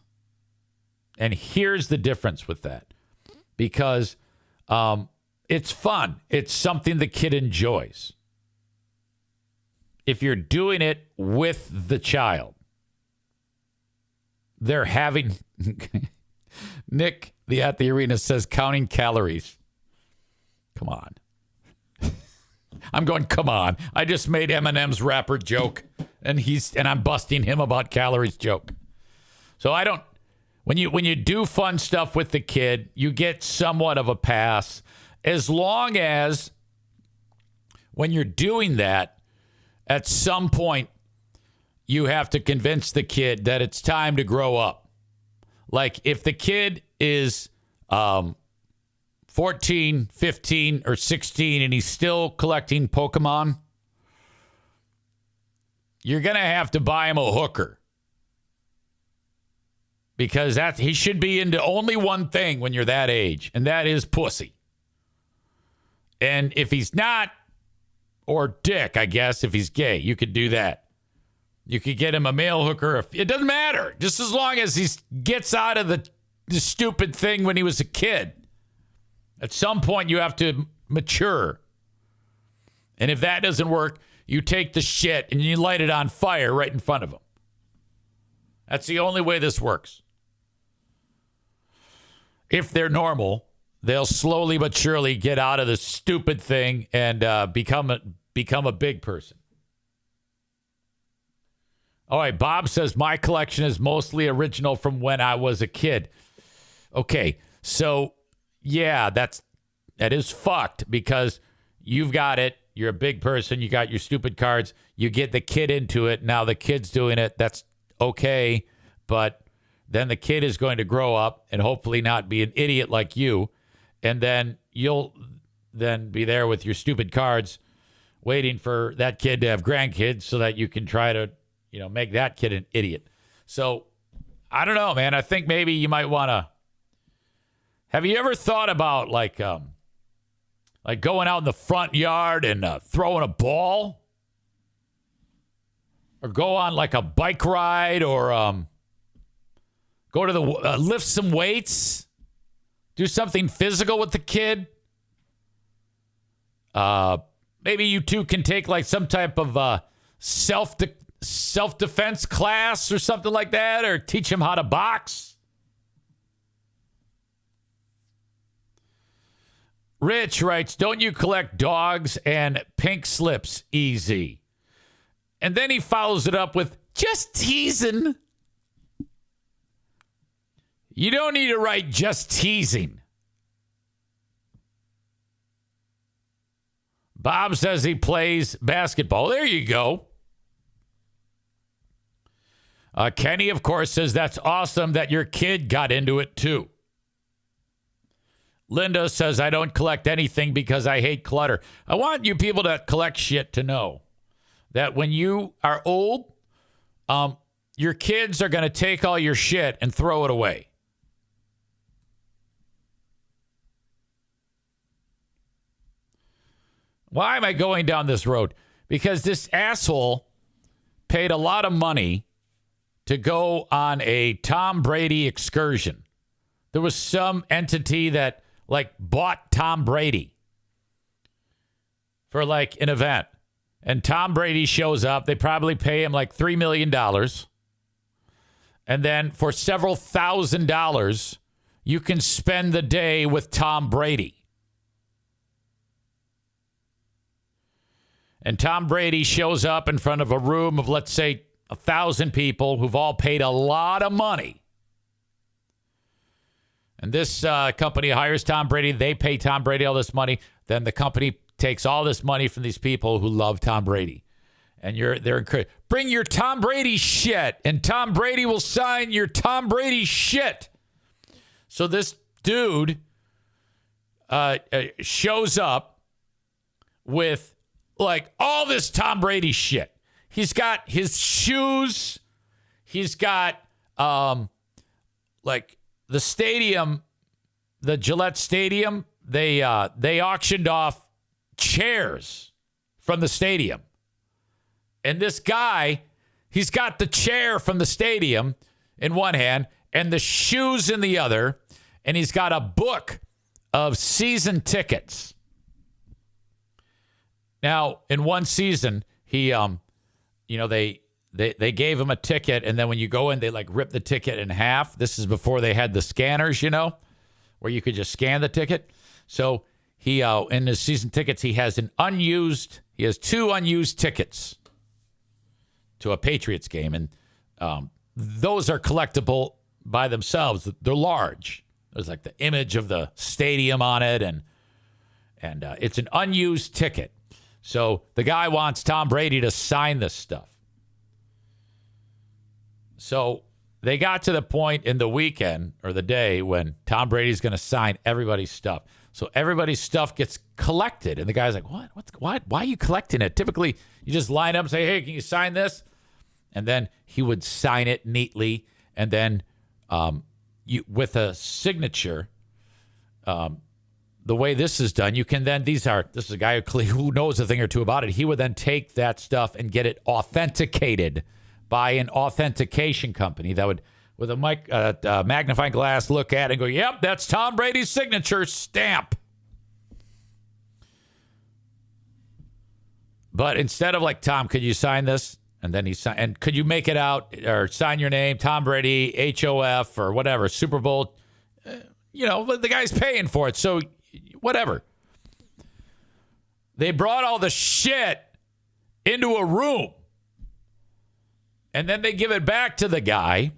And here's the difference with that. Because it's fun. It's something the kid enjoys. If you're doing it with the child, they're having... Nick, at the arena, says counting calories. Come on. I'm going, come on. I just made Eminem's rapper joke, and I'm busting him about calories joke. So I don't... When you do fun stuff with the kid, you get somewhat of a pass. as long as when you're doing that, at some point, you have to convince the kid that it's time to grow up. Like if the kid is 14, 15, or 16 and he's still collecting Pokemon, you're going to have to buy him a hooker. Because he should be into only one thing when you're that age, and that is pussy. And if he's not, or dick, I guess, if he's gay, you could do that. You could get him a male hooker. It doesn't matter. Just as long as he gets out of the stupid thing when he was a kid. At some point, you have to mature. And if that doesn't work, you take the shit and you light it on fire right in front of him. That's the only way this works. If they're normal, they'll slowly but surely get out of the stupid thing and become a big person. All right, Bob says, my collection is mostly original from when I was a kid. Okay, so, yeah, that is fucked because you've got it. You're a big person. You got your stupid cards. You get the kid into it. Now the kid's doing it. That's okay, but then the kid is going to grow up and hopefully not be an idiot like you, and then you'll then be there with your stupid cards waiting for that kid to have grandkids so that you can try to, make that kid an idiot. So I don't know, man. I think maybe you might want to. Have you ever thought about like going out in the front yard and throwing a ball? Or go on like a bike ride, or go to the lift some weights, do something physical with the kid. Maybe you two can take like some type of self-defense class or something like that, or teach him how to box. Rich writes, don't you collect dogs and pink slips easy? And then he follows it up with, just teasing. You don't need to write just teasing. Bob says he plays basketball. There you go. Kenny, of course, says that's awesome that your kid got into it too. Linda says, I don't collect anything because I hate clutter. I want you people that collect shit to know that when you are old, your kids are going to take all your shit and throw it away. Why am I going down this road? Because this asshole paid a lot of money to go on a Tom Brady excursion. There was some entity that bought Tom Brady for like an event. And Tom Brady shows up. They probably pay him like $3 million. And then for several $1,000s, you can spend the day with Tom Brady. And Tom Brady shows up in front of a room of, let's say, 1,000 people who've all paid a lot of money. And this company hires Tom Brady. They pay Tom Brady all this money. Then the company takes all this money from these people who love Tom Brady. And they're encouraged. Bring your Tom Brady shit, and Tom Brady will sign your Tom Brady shit. So this dude shows up with like all this Tom Brady shit. He's got his shoes. He's got like the stadium, the Gillette Stadium. They auctioned off chairs from the stadium. And this guy, he's got the chair from the stadium in one hand and the shoes in the other. And he's got a book of season tickets. Now, in one season, he, they gave him a ticket. And then when you go in, they like rip the ticket in half. This is before they had the scanners, where you could just scan the ticket. So he, in his season tickets, he has two unused tickets to a Patriots game. And those are collectible by themselves. They're large. There's like the image of the stadium on it. And And it's an unused ticket. So the guy wants Tom Brady to sign this stuff. So they got to the point in the weekend or the day when Tom Brady's going to sign everybody's stuff. So everybody's stuff gets collected. And the guy's like, what? Why are you collecting it? Typically, you just line up and say, hey, can you sign this? And then he would sign it neatly. And then with a signature, the way this is done, you can then, this is a guy who knows a thing or two about it. He would then take that stuff and get it authenticated by an authentication company that would, with a magnifying glass, look at it and go, yep, that's Tom Brady's signature stamp. But instead of like, Tom, could you sign this? And then he signed, and could you make it out or sign your name, Tom Brady, HOF or whatever, Super Bowl? The guy's paying for it. So whatever. They brought all the shit into a room. And then they give it back to the guy.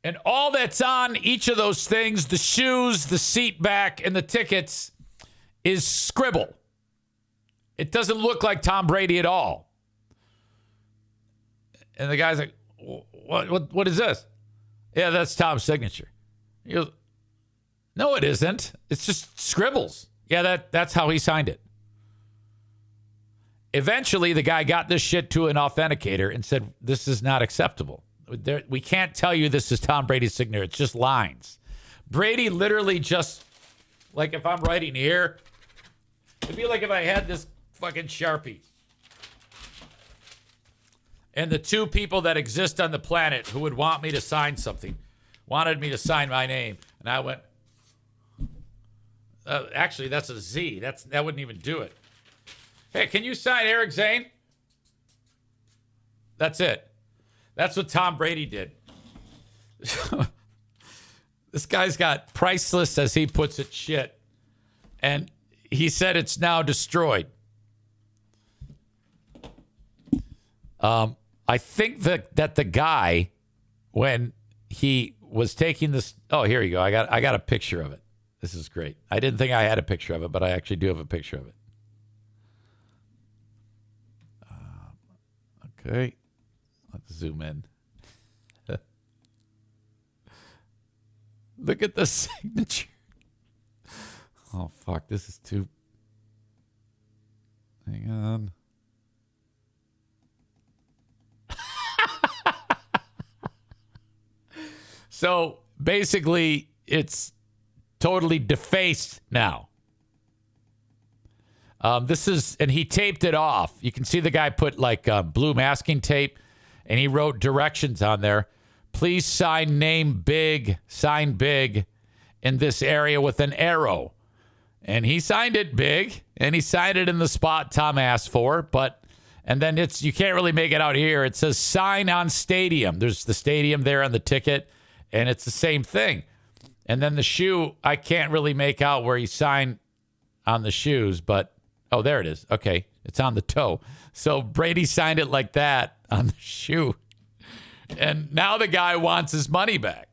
And all that's on each of those things, the shoes, the seat back, and the tickets, is scribble. It doesn't look like Tom Brady at all. And the guy's like, what is this? Yeah, that's Tom's signature. He goes, no, it isn't. It's just scribbles. Yeah, that's how he signed it. Eventually, the guy got this shit to an authenticator and said, this is not acceptable. We can't tell you this is Tom Brady's signature. It's just lines. Brady literally just, like if I'm writing here, it'd be like if I had this fucking Sharpie. And the two people that exist on the planet who would want me to sign something wanted me to sign my name. And I went, actually, that's a Z. That wouldn't even do it. Hey, can you sign Eric Zane? That's it. That's what Tom Brady did. This guy's got priceless, as he puts it, shit. And he said it's now destroyed. I think that the guy, when he was taking this, oh, here you go. I got a picture of it. This is great. I didn't think I had a picture of it, but I actually do have a picture of it. Okay. Let's zoom in. Look at the signature. Oh, fuck. This is too... Hang on. So, basically, it's totally defaced now. And he taped it off. You can see the guy put like blue masking tape, and he wrote directions on there. Please sign big in this area with an arrow. And he signed it big, and he signed it in the spot Tom asked for. And then you can't really make it out here. It says sign on stadium. There's the stadium there on the ticket, and it's the same thing. And then the shoe, I can't really make out where he signed on the shoes, but oh, there it is. Okay. It's on the toe. So Brady signed it like that on the shoe. And now the guy wants his money back.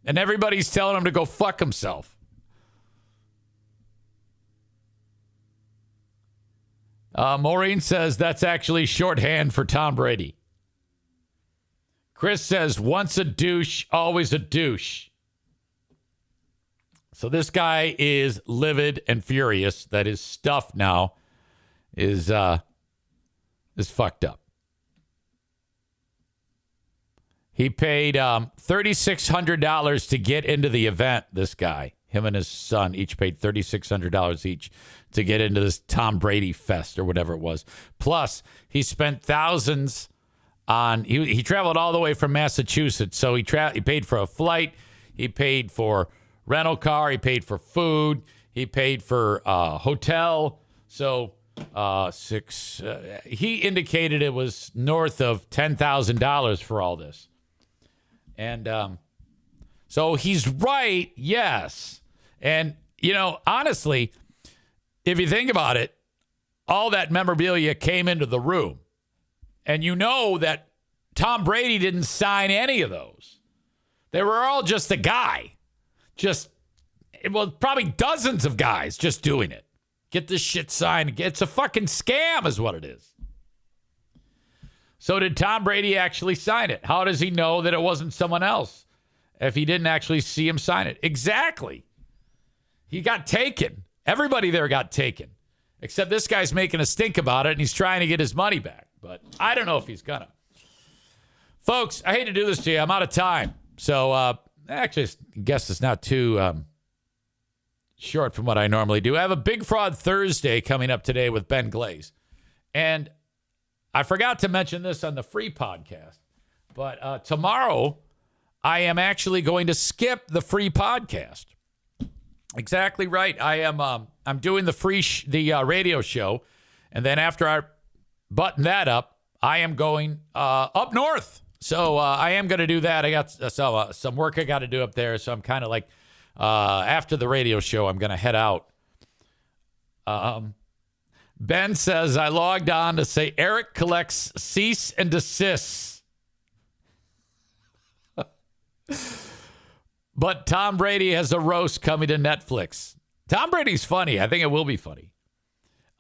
And everybody's telling him to go fuck himself. Maureen says that's actually shorthand for Tom Brady. Chris says once a douche, always a douche. So this guy is livid and furious that his stuff now is fucked up. He paid $3,600 to get into the event, this guy. Him and his son each paid $3,600 each to get into this Tom Brady fest or whatever it was. Plus, he spent thousands on... He traveled all the way from Massachusetts, so he paid for a flight. He paid for rental car. He paid for food. He paid for hotel. So he indicated it was north of $10,000 for all this. And so he's right, yes. And, honestly, if you think about it, all that memorabilia came into the room. And you know that Tom Brady didn't sign any of those. They were all just a guy. Probably dozens of guys just doing it. Get this shit signed. It's a fucking scam is what it is. So did Tom Brady actually sign it? How does he know that it wasn't someone else if he didn't actually see him sign it? Exactly. He got taken. Everybody there got taken. Except this guy's making a stink about it, and he's trying to get his money back. But I don't know if he's going to. Folks, I hate to do this to you. I'm out of time. So, actually, I guess it's not too short from what I normally do. I have a Big Fraud Thursday coming up today with Ben Glaze. And I forgot to mention this on the free podcast. But tomorrow, I am actually going to skip the free podcast. Exactly right. I am. I'm doing the free radio show, and then after I button that up, I am going up north. So I am going to do that. I got some work I got to do up there. So I'm kind of like after the radio show, I'm going to head out. Ben says I logged on to say Eric collects cease and desists. But Tom Brady has a roast coming to Netflix. Tom Brady's funny. I think it will be funny.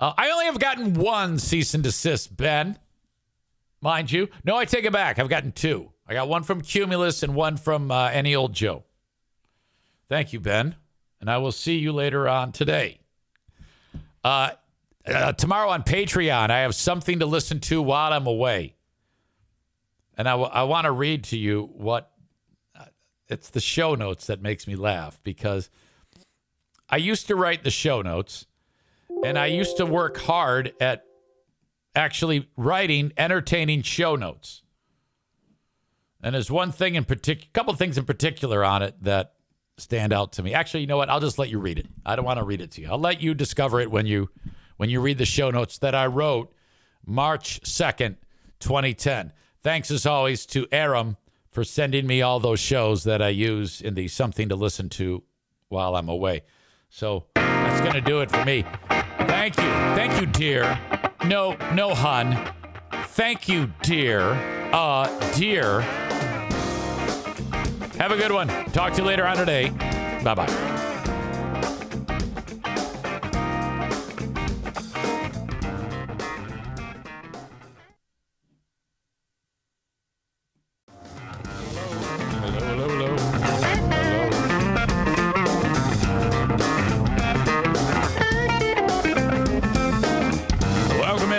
I only have gotten one cease and desist, Ben. Mind you. No, I take it back. I've gotten two. I got one from Cumulus and one from Any Old Joe. Thank you, Ben. And I will see you later on today. Tomorrow on Patreon, I have something to listen to while I'm away. And I want to read to you what... It's the show notes that makes me laugh because I used to write the show notes and I used to work hard at actually writing entertaining show notes. And there's one thing in particular, a couple things in particular on it that stand out to me. Actually, you know what? I'll just let you read it. I don't want to read it to you. I'll let you discover it when you read the show notes that I wrote March 2nd, 2010. Thanks as always to Aram for sending me all those shows that I use in the something to listen to while I'm away. So that's going to do it for me. Thank you. Thank you, dear. No, hun. Thank you, dear. Dear. Have a good one. Talk to you later on today. Bye-bye.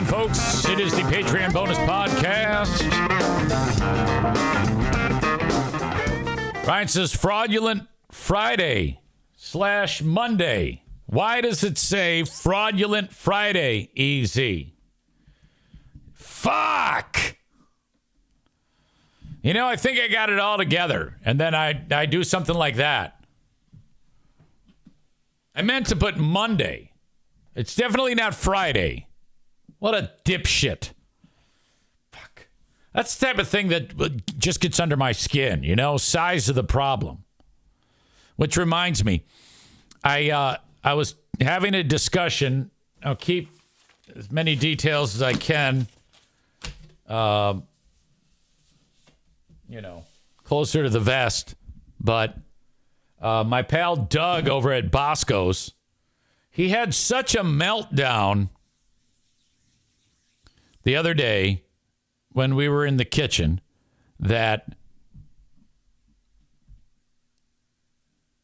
Folks, it is the Patreon bonus podcast. Ryan says fraudulent Friday / Monday. Why does it say fraudulent Friday, EZ? Fuck! You know, I think I got it all together, and then I do something like that. I meant to put Monday. It's definitely not Friday. What a dipshit. Fuck. That's the type of thing that just gets under my skin, you know? Size of the problem. Which reminds me, I was having a discussion. I'll keep as many details as I can, closer to the vest. But my pal Doug over at Bosco's, he had such a meltdown the other day when we were in the kitchen that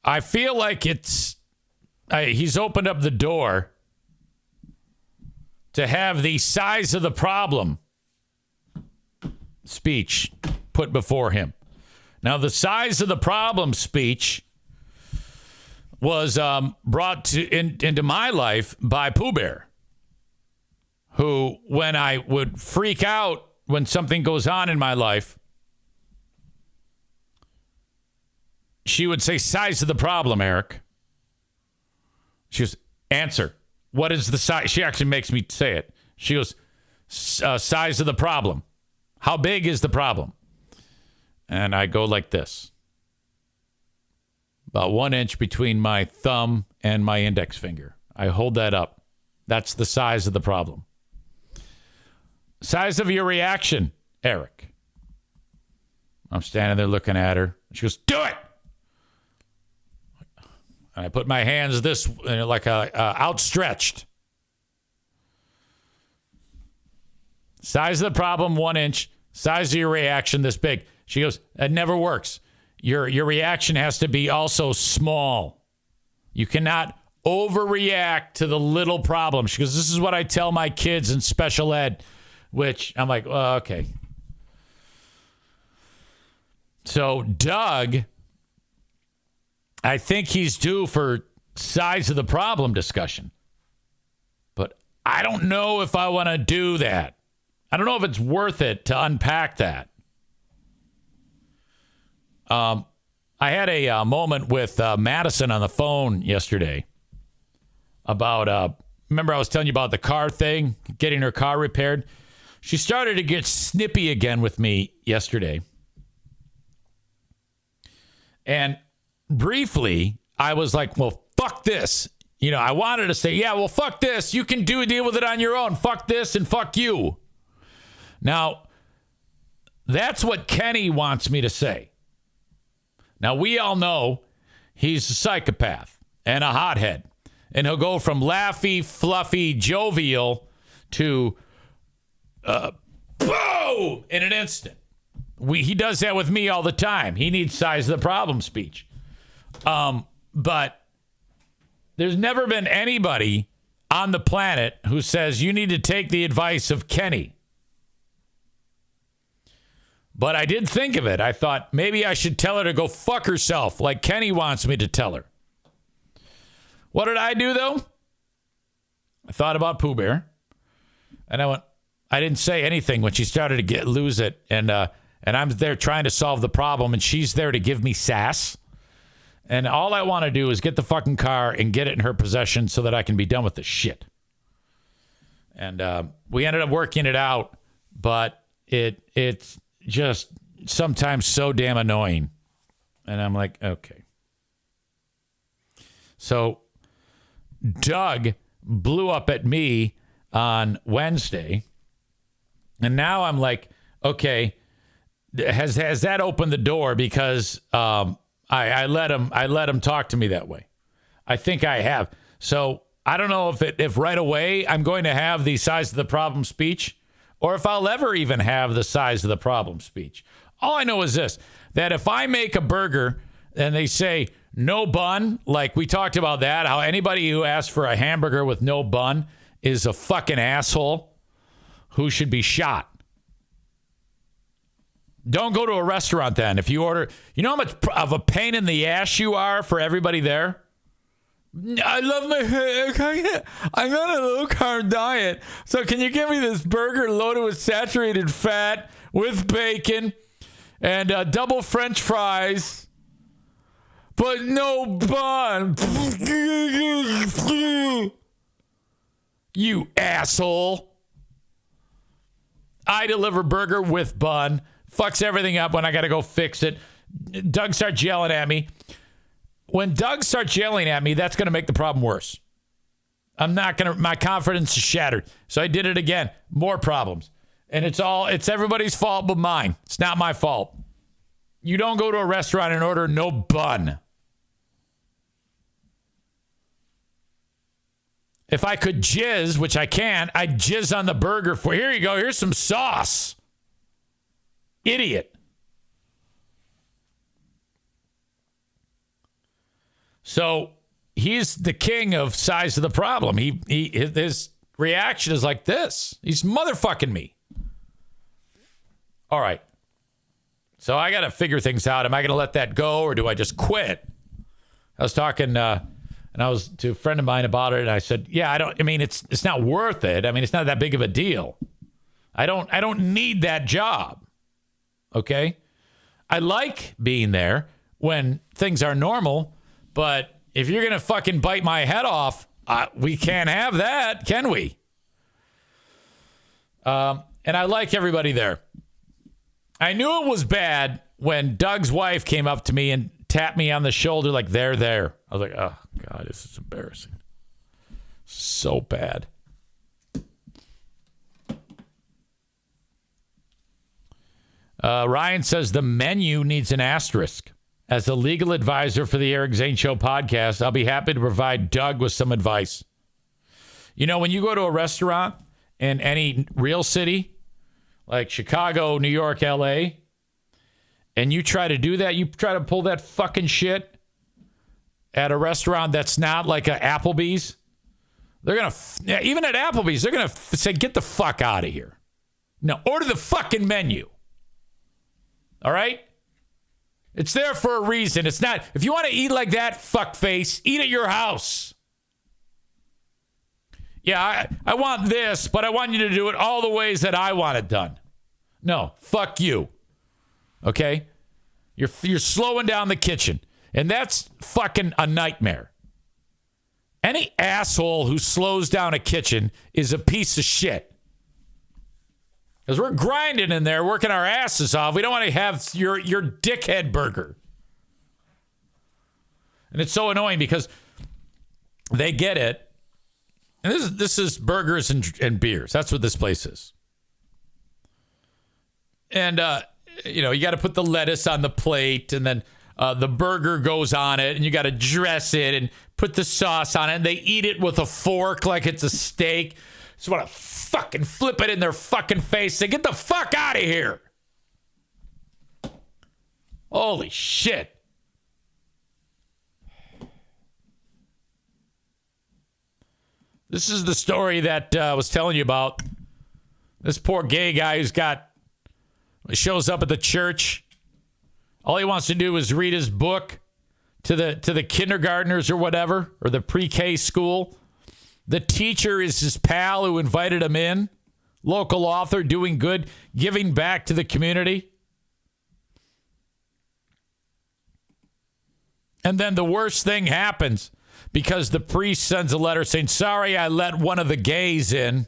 I feel like he's opened up the door to have the size of the problem speech put before him. Now, the size of the problem speech was brought into my life by Pooh Bear, who, when I would freak out when something goes on in my life, she would say, size of the problem, Eric. She goes, answer. What is the size? She actually makes me say it. She goes, size of the problem. How big is the problem? And I go like this. About 1 inch between my thumb and my index finger. I hold that up. That's the size of the problem. Size of your reaction, Eric. I'm standing there looking at her. She goes, do it. And I put my hands like outstretched Size of the problem, 1 inch. Size of your reaction, this big. She goes, that never works. Your reaction has to be also small. You cannot overreact to the little problem. She goes, this is what I tell my kids in special ed, which I'm like, well, okay. So Doug, I think he's due for size of the problem discussion. But I don't know if I want to do that. I don't know if it's worth it to unpack that. I had a moment with Madison on the phone yesterday about, remember I was telling you about the car thing, getting her car repaired? She started to get snippy again with me yesterday. And briefly, I was like, well, fuck this. You know, I wanted to say, yeah, well, fuck this. You can deal with it on your own. Fuck this and fuck you. Now, that's what Kenny wants me to say. Now, we all know he's a psychopath and a hothead. And he'll go from laughy, fluffy, jovial to boom in an instant. He does that with me all the time. He needs size of the problem speech. But there's never been anybody on the planet who says you need to take the advice of Kenny. But I did think of it. I thought maybe I should tell her to go fuck herself like Kenny wants me to tell her. What did I do, though? I thought about Pooh Bear. And I didn't say anything when she started to lose it. And I'm there trying to solve the problem. And she's there to give me sass. And all I want to do is get the fucking car and get it in her possession so that I can be done with this shit. And we ended up working it out. But it's just sometimes so damn annoying. And I'm like, okay. So Doug blew up at me on Wednesday. And now I'm like, okay, has that opened the door? Because I let him talk to me that way. I think I have. So I don't know if right away I'm going to have the size of the problem speech, or if I'll ever even have the size of the problem speech. All I know is this, that if I make a burger and they say no bun, like we talked about that, how anybody who asks for a hamburger with no bun is a fucking asshole who should be shot. Don't go to a restaurant then. If you order, you know how much of a pain in the ass you are for everybody there? I love my hair. I'm on a low-carb diet. So can you give me this burger loaded with saturated fat with bacon and double French fries, but no bun? You asshole. I deliver burger with bun. Fucks everything up when I got to go fix it. Doug starts yelling at me. When Doug starts yelling at me, that's going to make the problem worse. My confidence is shattered. So I did it again. More problems. And it's everybody's fault but mine. It's not my fault. You don't go to a restaurant and order no bun. If I could jizz, which I can, I'd jizz on the burger for, here you go, here's some sauce. Idiot. So he's the king of size of the problem. His reaction is like this. He's motherfucking me. All right. So I got to figure things out. Am I going to let that go or do I just quit? I was talking, and I was to a friend of mine about it, and I said, yeah, it's not worth it. I mean, it's not that big of a deal. I don't need that job. Okay? I like being there when things are normal. But if you're going to fucking bite my head off, we can't have that, can we? And I like everybody there. I knew it was bad when Doug's wife came up to me and tapped me on the shoulder like, there. I was like, oh, God, this is embarrassing. So bad. Ryan says the menu needs an asterisk. As a legal advisor for the Eric Zane Show podcast, I'll be happy to provide Doug with some advice. You know, when you go to a restaurant in any real city, like Chicago, New York, L.A., and you try to do that, you try to pull that fucking shit at a restaurant that's not like a Applebee's, they're going to, even at Applebee's, they're going to say, get the fuck out of here. No, order the fucking menu. All right? It's there for a reason. It's not, if you want to eat like that, fuckface, eat at your house. Yeah, I want this, but I want you to do it all the ways that I want it done. No, fuck you. Okay? You're slowing down the kitchen. And that's fucking a nightmare. Any asshole who slows down a kitchen is a piece of shit. Because we're grinding in there, working our asses off. We don't want to have your dickhead burger. And it's so annoying because they get it. And this is burgers and beers. That's what this place is. And, you got to put the lettuce on the plate, and then the burger goes on it, and you got to dress it and put the sauce on it. And they eat it with a fork like it's a steak. Just want to fucking flip it in their fucking face. Say, get the fuck out of here. Holy shit. This is the story that I was telling you about. This poor gay guy shows up at the church. All he wants to do is read his book to the kindergartners or whatever, or the pre-K school. The teacher is his pal who invited him in. Local author, doing good, giving back to the community. And then the worst thing happens because the priest sends a letter saying, sorry, I let one of the gays in.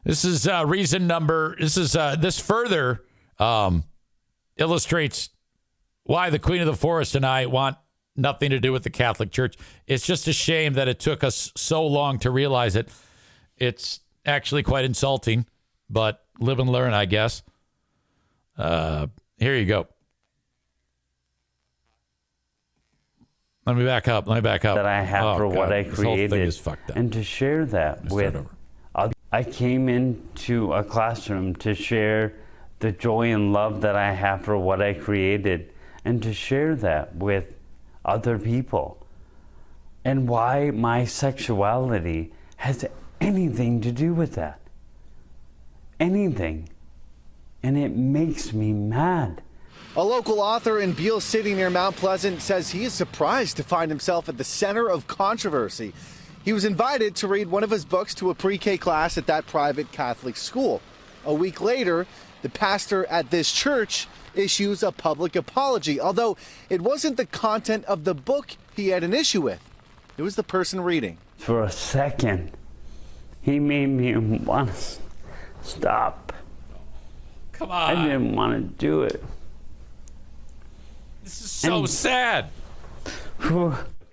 This is this further illustrates why the Queen of the Forest and I want nothing to do with the Catholic Church. It's just a shame that it took us so long to realize it. It's actually quite insulting, but live and learn, I guess. Here you go. Let me back up. That I have for what I created. This whole thing is fucked up. And to share that with others. I came into a classroom to share the joy and love that I have for what I created, and to share that with other people, and why my sexuality has anything to do with that. Anything. And it makes me mad. A local author in Beale City near Mount Pleasant says he is surprised to find himself at the center of controversy. He was invited to read one of his books to a pre-K class at that private Catholic school. A week later, the pastor at this church issues a public apology, although it wasn't the content of the book he had an issue with. It was the person reading. For a second, he made me want to stop. Come on. I didn't want to do it. This is so sad.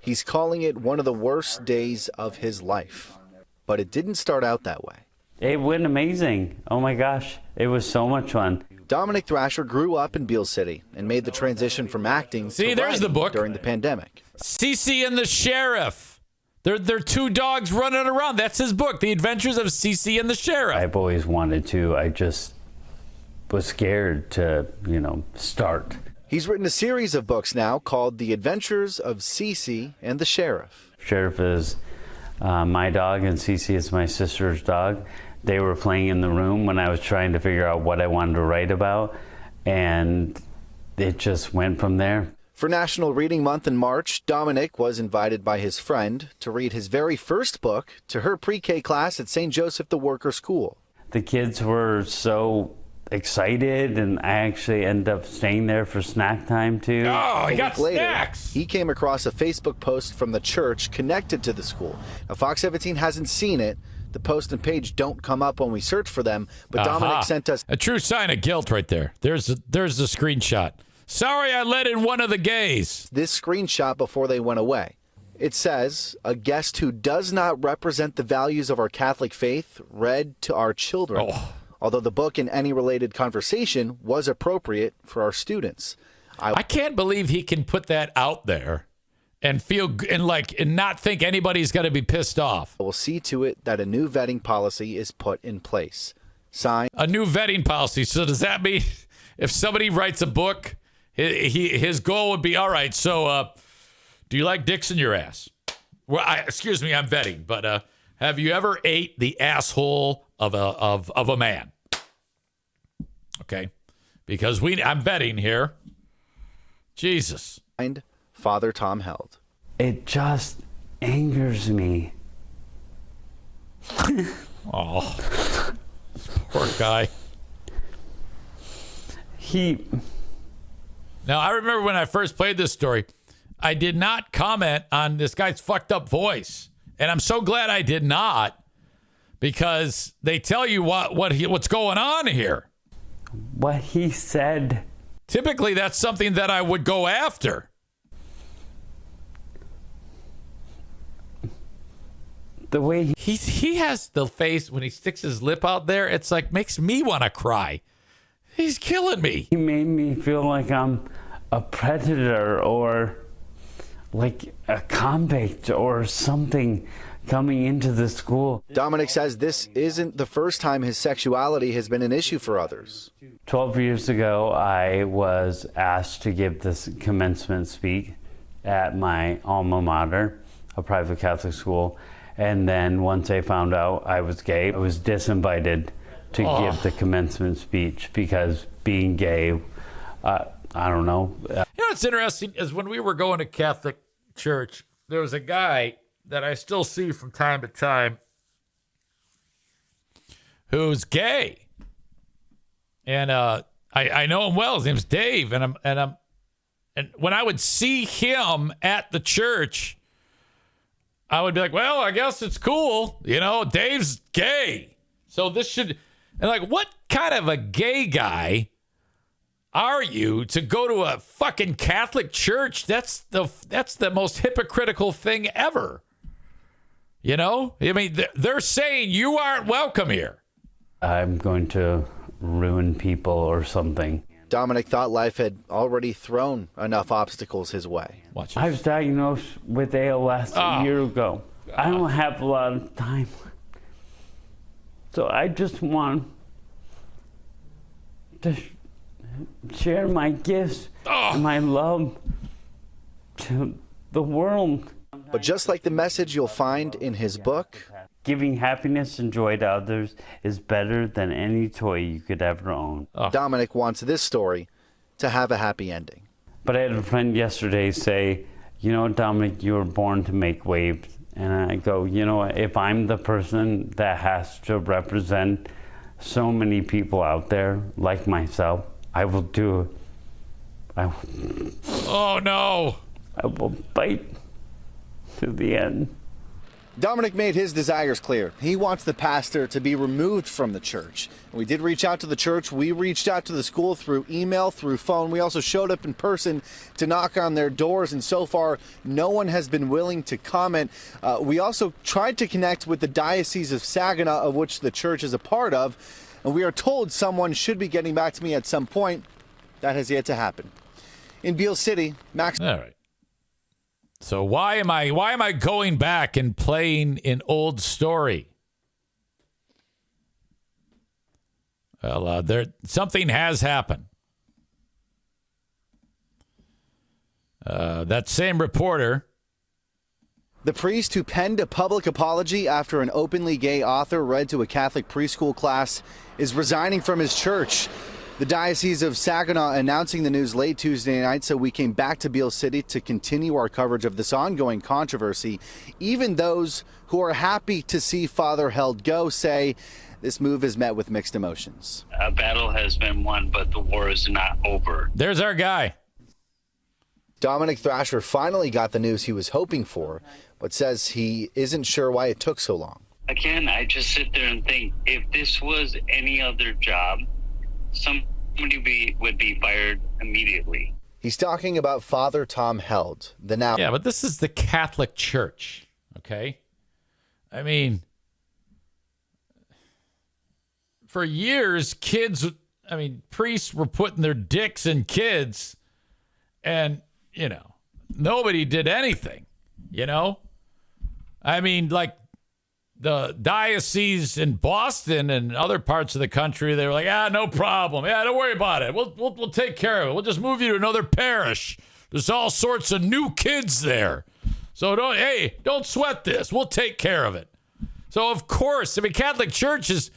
He's calling it one of the worst days of his life. But it didn't start out that way. It went amazing. Oh my gosh, it was so much fun. Dominic Thrasher grew up in Beale City and made the transition from acting to there's the book during the pandemic. Cece and the Sheriff. They're two dogs running around. That's his book, The Adventures of Cece and the Sheriff. I've always wanted to. I just was scared to, start. He's written a series of books now called The Adventures of Cece and the Sheriff. Sheriff is my dog, and Cece is my sister's dog. They were playing in the room when I was trying to figure out what I wanted to write about, and it just went from there. For National Reading Month in March, Dominic was invited by his friend to read his very first book to her pre-K class at St. Joseph the Worker School. The kids were so excited, and I actually ended up staying there for snack time too. Oh, he got snacks! He came across a Facebook post from the church connected to the school. Now, Fox 17 hasn't seen it. The post and page don't come up when we search for them, but Dominic sent us a true sign of guilt right there. There's the screenshot. Sorry, I let in one of the gays. This screenshot before they went away. It says, a guest who does not represent the values of our Catholic faith read to our children. Although the book and any related conversation was appropriate for our students. I can't believe he can put that out there and and not think anybody's going to be pissed off. We'll see to it that a new vetting policy is put in place. signed. A new vetting policy. So does that mean if somebody writes a book, his goal would be, all right, so do you like dicks in your ass? Well, excuse me, I'm vetting, but have you ever ate the asshole of a man? Okay, because I'm vetting here. Jesus. Father Tom Held. It just angers me. Oh, poor guy. Now, I remember when I first played this story, I did not comment on this guy's fucked up voice. And I'm so glad I did not, because they tell you what's going on here. What he said. Typically, that's something that I would go after. The way he has the face when he sticks his lip out there, it's like makes me want to cry. He's killing me. He made me feel like I'm a predator or like a convict or something coming into the school. Dominic says this isn't the first time his sexuality has been an issue for others. 12 years ago, I was asked to give this commencement speech at my alma mater, a private Catholic school. And then once I found out I was gay, I was disinvited to give the commencement speech because being gay, I don't know. You know what's interesting is when we were going to Catholic church, there was a guy that I still see from time to time who's gay. And I know him well. His name's Dave. And when I would see him at the church, I would be like, well, I guess it's cool. You know, Dave's gay. So this should, and like, what kind of a gay guy are you to go to a fucking Catholic church? That's the most hypocritical thing ever. You know? I mean, they're saying you aren't welcome here. I'm going to ruin people or something. Dominic thought life had already thrown enough obstacles his way. Watch. I was diagnosed with ALS a year ago. I don't have a lot of time. So I just want to share my gifts and my love to the world. But just like the message you'll find in his book, giving happiness and joy to others is better than any toy you could ever own. Dominic wants this story to have a happy ending. But I had a friend yesterday say, you know, Dominic, you were born to make waves. And I go, you know, if I'm the person that has to represent so many people out there like myself, I will do it. Oh, no. I will fight to the end. Dominic made his desires clear. He wants the pastor to be removed from the church. We did reach out to the church. We reached out to the school through email, through phone. We also showed up in person to knock on their doors, and so far, no one has been willing to comment. We also tried to connect with the Diocese of Saginaw, of which the church is a part of, and we are told someone should be getting back to me at some point. That has yet to happen. In Beale City, Max. All right. So why am I going back and playing an old story? Well, something has happened. That same reporter. The priest who penned a public apology after an openly gay author read to a Catholic preschool class is resigning from his church. The Diocese of Saginaw announcing the news late Tuesday night, so we came back to Beale City to continue our coverage of this ongoing controversy. Even those who are happy to see Father Held go say this move is met with mixed emotions. A battle has been won, but the war is not over. There's our guy. Dominic Thrasher finally got the news he was hoping for, but says he isn't sure why it took so long. Again, I just sit there and think, if this was any other job, somebody would be fired immediately. He's talking about Father Tom Held, the now. Yeah, but this is the Catholic Church, okay? I mean, for years, priests were putting their dicks in kids, and, you know, nobody did anything, you know? I mean, like, the diocese in Boston and other parts of the country, they were like, no problem. Yeah, don't worry about it. We'll take care of it. We'll just move you to another parish. There's all sorts of new kids there. So don't sweat this. We'll take care of it. So of course, Catholic Church is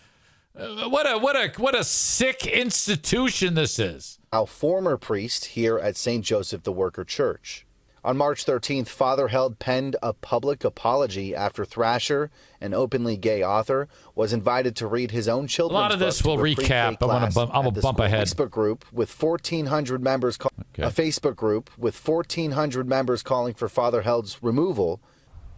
what a sick institution this is. A former priest here at St. Joseph the Worker Church. On March 13th, Father Held penned a public apology after Thrasher, an openly gay author, was invited to read his own children's book. A lot of this will recap. I'm a bump ahead. Facebook group with 1,400 members. A Facebook group with 1,400 members calling for Father Held's removal,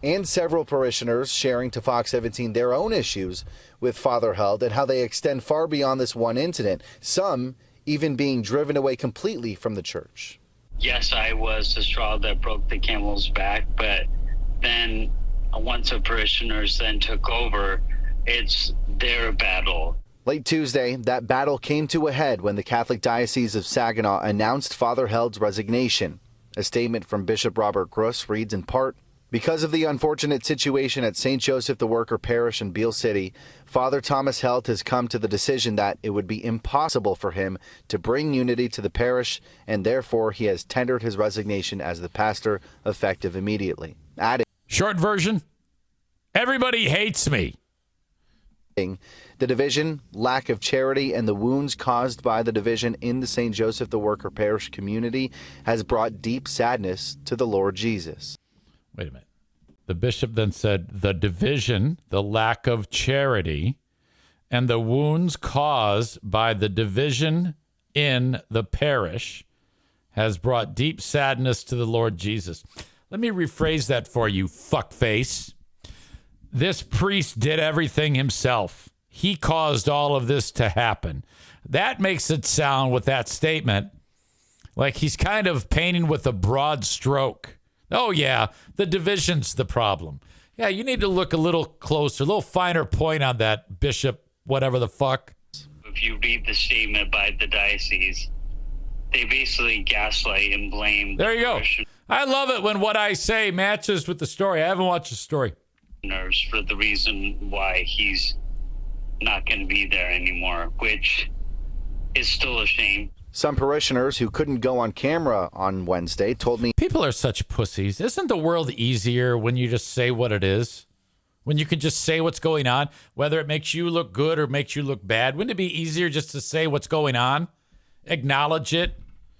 and several parishioners sharing to Fox 17 their own issues with Father Held and how they extend far beyond this one incident. Some even being driven away completely from the church. Yes, I was the straw that broke the camel's back, but then once the parishioners then took over, it's their battle. Late Tuesday, that battle came to a head when the Catholic Diocese of Saginaw announced Father Held's resignation. A statement from Bishop Robert Gruss reads in part, because of the unfortunate situation at St. Joseph the Worker Parish in Beale City, Father Thomas Held has come to the decision that it would be impossible for him to bring unity to the parish, and therefore he has tendered his resignation as the pastor, effective immediately. Adding, short version, everybody hates me. The division, lack of charity, and the wounds caused by the division in the St. Joseph the Worker Parish community has brought deep sadness to the Lord Jesus. Wait a minute. The bishop then said the division, the lack of charity, and the wounds caused by the division in the parish has brought deep sadness to the Lord Jesus. Let me rephrase that for you, fuckface. This priest did everything himself. He caused all of this to happen. That makes it sound, with that statement, like he's kind of painting with a broad stroke. Oh, yeah, the division's the problem. Yeah, you need to look a little closer, a little finer point on that, Bishop, whatever the fuck. If you read the statement by the diocese, they basically gaslight and blame. There you go. I love it when what I say matches with the story. I haven't watched the story. For the reason why he's not going to be there anymore, which is still a shame. Some parishioners who couldn't go on camera on Wednesday told me, people are such pussies. Isn't the world easier when you just say what it is? When you can just say what's going on, whether it makes you look good or makes you look bad? Wouldn't it be easier just to say what's going on? Acknowledge it.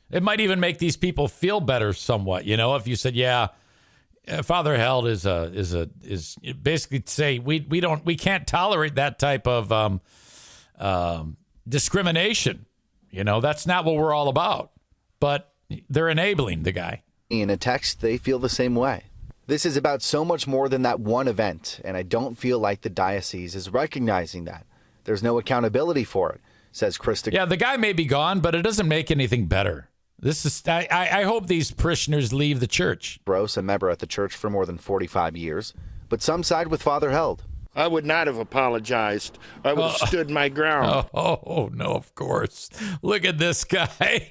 It might even make these people feel better somewhat. You know, if you said, yeah, Father Held is basically say we can't tolerate that type of discrimination. You know, that's not what we're all about. But they're enabling the guy. In a text, they feel the same way. This is about so much more than that one event, and I don't feel like the diocese is recognizing that. There's no accountability for it, says Krista. Yeah, the guy may be gone, but it doesn't make anything better. This is. I hope these parishioners leave the church. Gross, a member at the church for more than 45 years, but some side with Father Held. I would not have apologized. I would have stood my ground. Oh, no, of course. Look at this guy.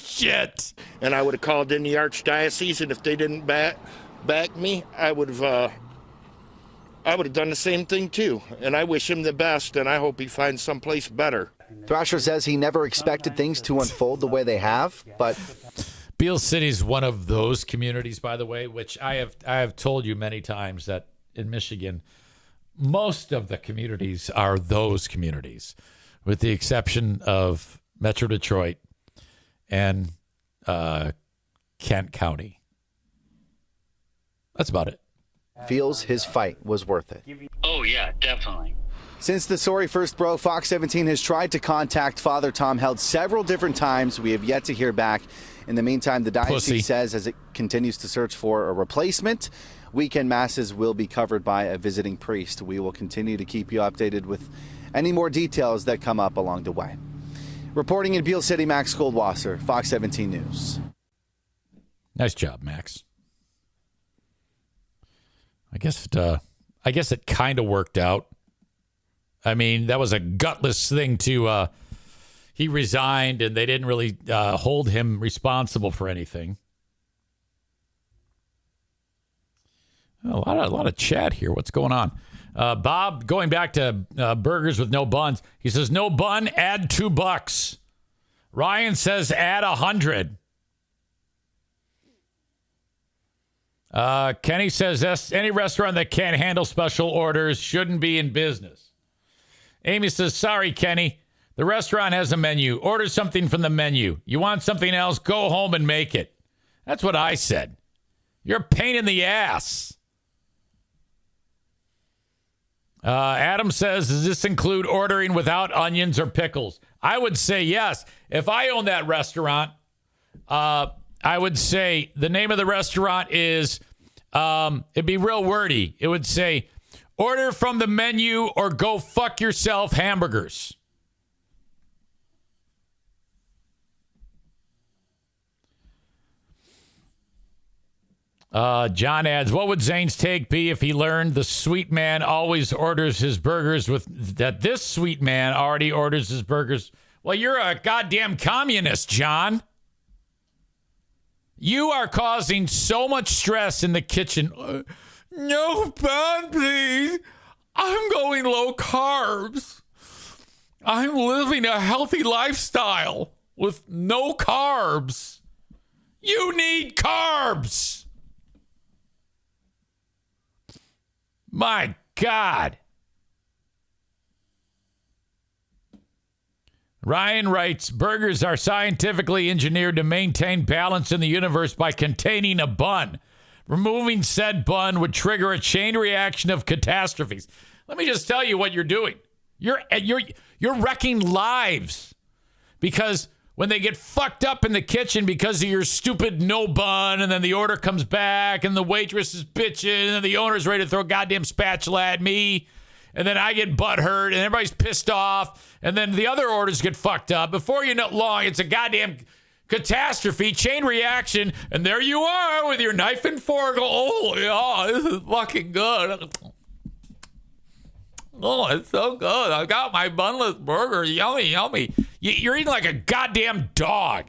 Shit. And I would have called in the archdiocese, and if they didn't back me, I would have done the same thing too. And I wish him the best, and I hope he finds someplace better. Thrasher says he never expected things to unfold the way they have, but Beale City is one of those communities, by the way, which I have told you many times that in Michigan, most of the communities are those communities, with the exception of Metro Detroit and Kent County. That's about it. Feels his fight was worth it. Oh, yeah, definitely. Since the story first broke, Fox 17 has tried to contact Father Tom Held several different times. We have yet to hear back. In the meantime, the diocese says as it continues to search for a replacement, weekend masses will be covered by a visiting priest. We will continue to keep you updated with any more details that come up along the way. Reporting in Beale City, Max Goldwasser, Fox 17 News. Nice job, Max. I guess it kind of worked out. I mean, that was a gutless thing to. He resigned, and they didn't really hold him responsible for anything. A lot of chat here. What's going on? Bob, going back to burgers with no buns, he says, no bun, add $2. Ryan says, add 100. Kenny says, any restaurant that can't handle special orders shouldn't be in business. Amy says, sorry, Kenny. The restaurant has a menu. Order something from the menu. You want something else? Go home and make it. That's what I said. You're a pain in the ass. Adam says, does this include ordering without onions or pickles? I would say yes. If I owned that restaurant, I would say the name of the restaurant is, it'd be real wordy. It would say, order from the menu or go fuck yourself hamburgers. John adds, what would Zane's take be if he learned the sweet man always orders his burgers with that this sweet man already orders his burgers? Well, you're a goddamn communist, John. You are causing so much stress in the kitchen. No bun, please. I'm going low carbs. I'm living a healthy lifestyle with no carbs. You need carbs. My God. Ryan writes, burgers are scientifically engineered to maintain balance in the universe by containing a bun. Removing said bun would trigger a chain reaction of catastrophes. Let me just tell you what you're doing. You're wrecking lives because when they get fucked up in the kitchen because of your stupid no bun, and then the order comes back and the waitress is bitching and then the owner's ready to throw a goddamn spatula at me, and then I get butthurt and everybody's pissed off, and then the other orders get fucked up. Before you know long, it's a goddamn catastrophe, chain reaction, and there you are with your knife and fork. Oh, yeah, this is fucking good. Oh, it's so good. I got my bunless burger. Yummy, yummy. You're eating like a goddamn dog.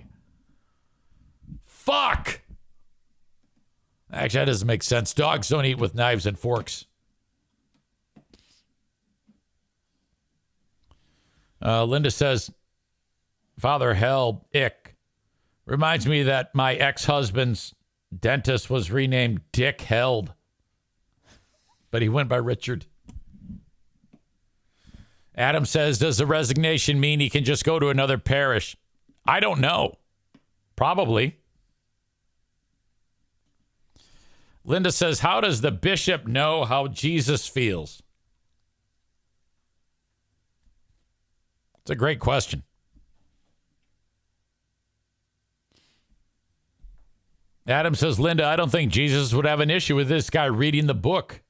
Fuck. Actually, that doesn't make sense. Dogs don't eat with knives and forks. Linda says, Father Hell, ick. Reminds me that my ex-husband's dentist was renamed Dick Held. But he went by Richard. Adam says, does the resignation mean he can just go to another parish? I don't know. Probably. Linda says, how does the bishop know how Jesus feels? It's a great question. Adam says, Linda, I don't think Jesus would have an issue with this guy reading the book.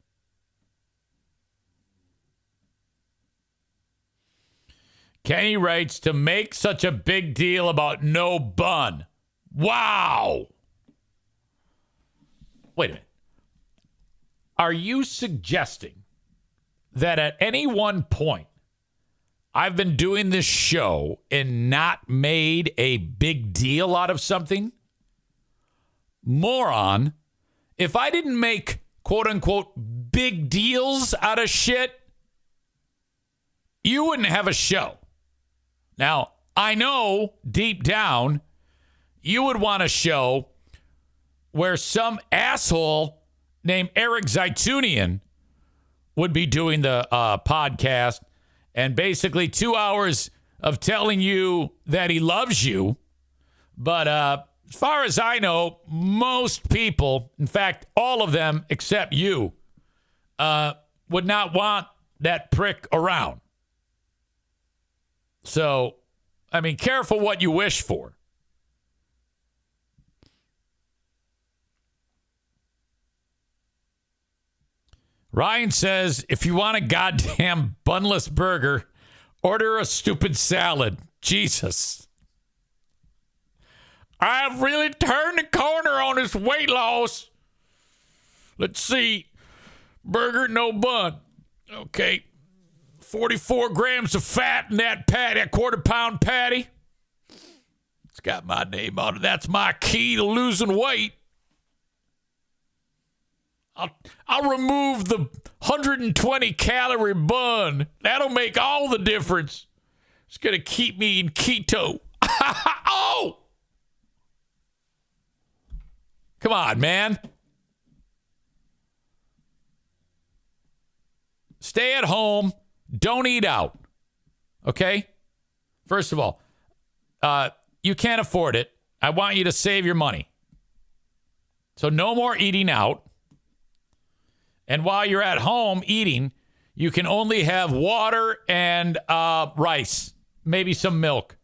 Kenny writes, to make such a big deal about no bun. Wow. Wait a minute. Are you suggesting that at any one point I've been doing this show and not made a big deal out of something? Moron. If I didn't make, quote unquote, big deals out of shit, you wouldn't have a show. Now, I know deep down you would want a show where some asshole named Eric Zaitunian would be doing the podcast, and basically 2 hours of telling you that he loves you. But as far as I know, most people, in fact, all of them except you, would not want that prick around. So, I mean, careful what you wish for. Ryan says, if you want a goddamn bunless burger, order a stupid salad. Jesus. I've really turned the corner on this weight loss. Let's see. Burger, no bun. Okay. 44 grams of fat in that patty, a quarter-pound patty. It's got my name on it. That's my key to losing weight. I'll remove the 120 calorie bun. That'll make all the difference. It's going to keep me in keto. Oh! Come on, man. Stay at home. Don't eat out. Okay? First of all, you can't afford it. I want you to save your money. So no more eating out. And while you're at home eating, you can only have water and rice, maybe some milk,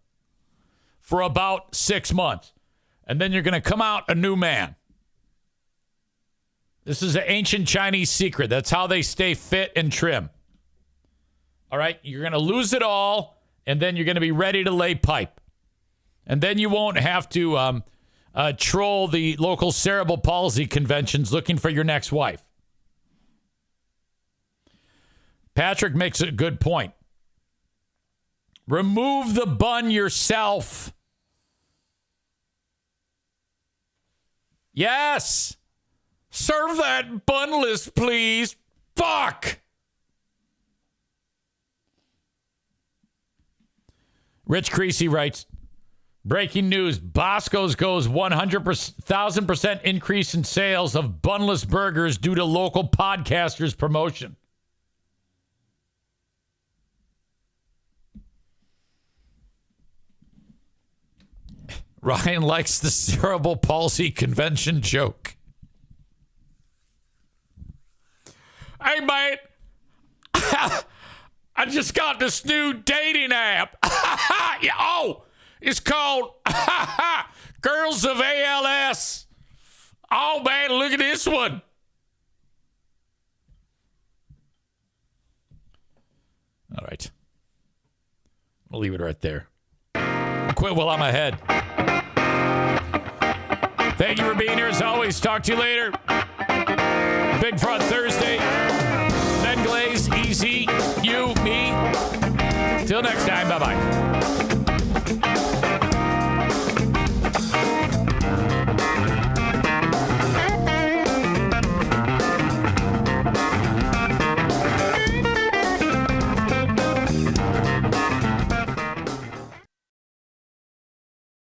for about 6 months. And then you're going to come out a new man. This is an ancient Chinese secret. That's how they stay fit and trim. All right? You're going to lose it all, and then you're going to be ready to lay pipe. And then you won't have to troll the local cerebral palsy conventions looking for your next wife. Patrick makes a good point. Remove the bun yourself. Yes. Serve that bunless, please. Fuck. Rich Creasy writes, breaking news, Bosco's goes 1,000% increase in sales of bunless burgers due to local podcasters' promotion. Ryan likes the cerebral palsy convention joke. Hey, mate. I just got this new dating app. It's called Girls of ALS. Oh, man, look at this one. All right. I'll leave it right there. I'll quit while I'm ahead. Thank you for being here as always. Talk to you later. Big Front Thursday. Ben Glaze, Easy, you, me. Till next time. Bye-bye.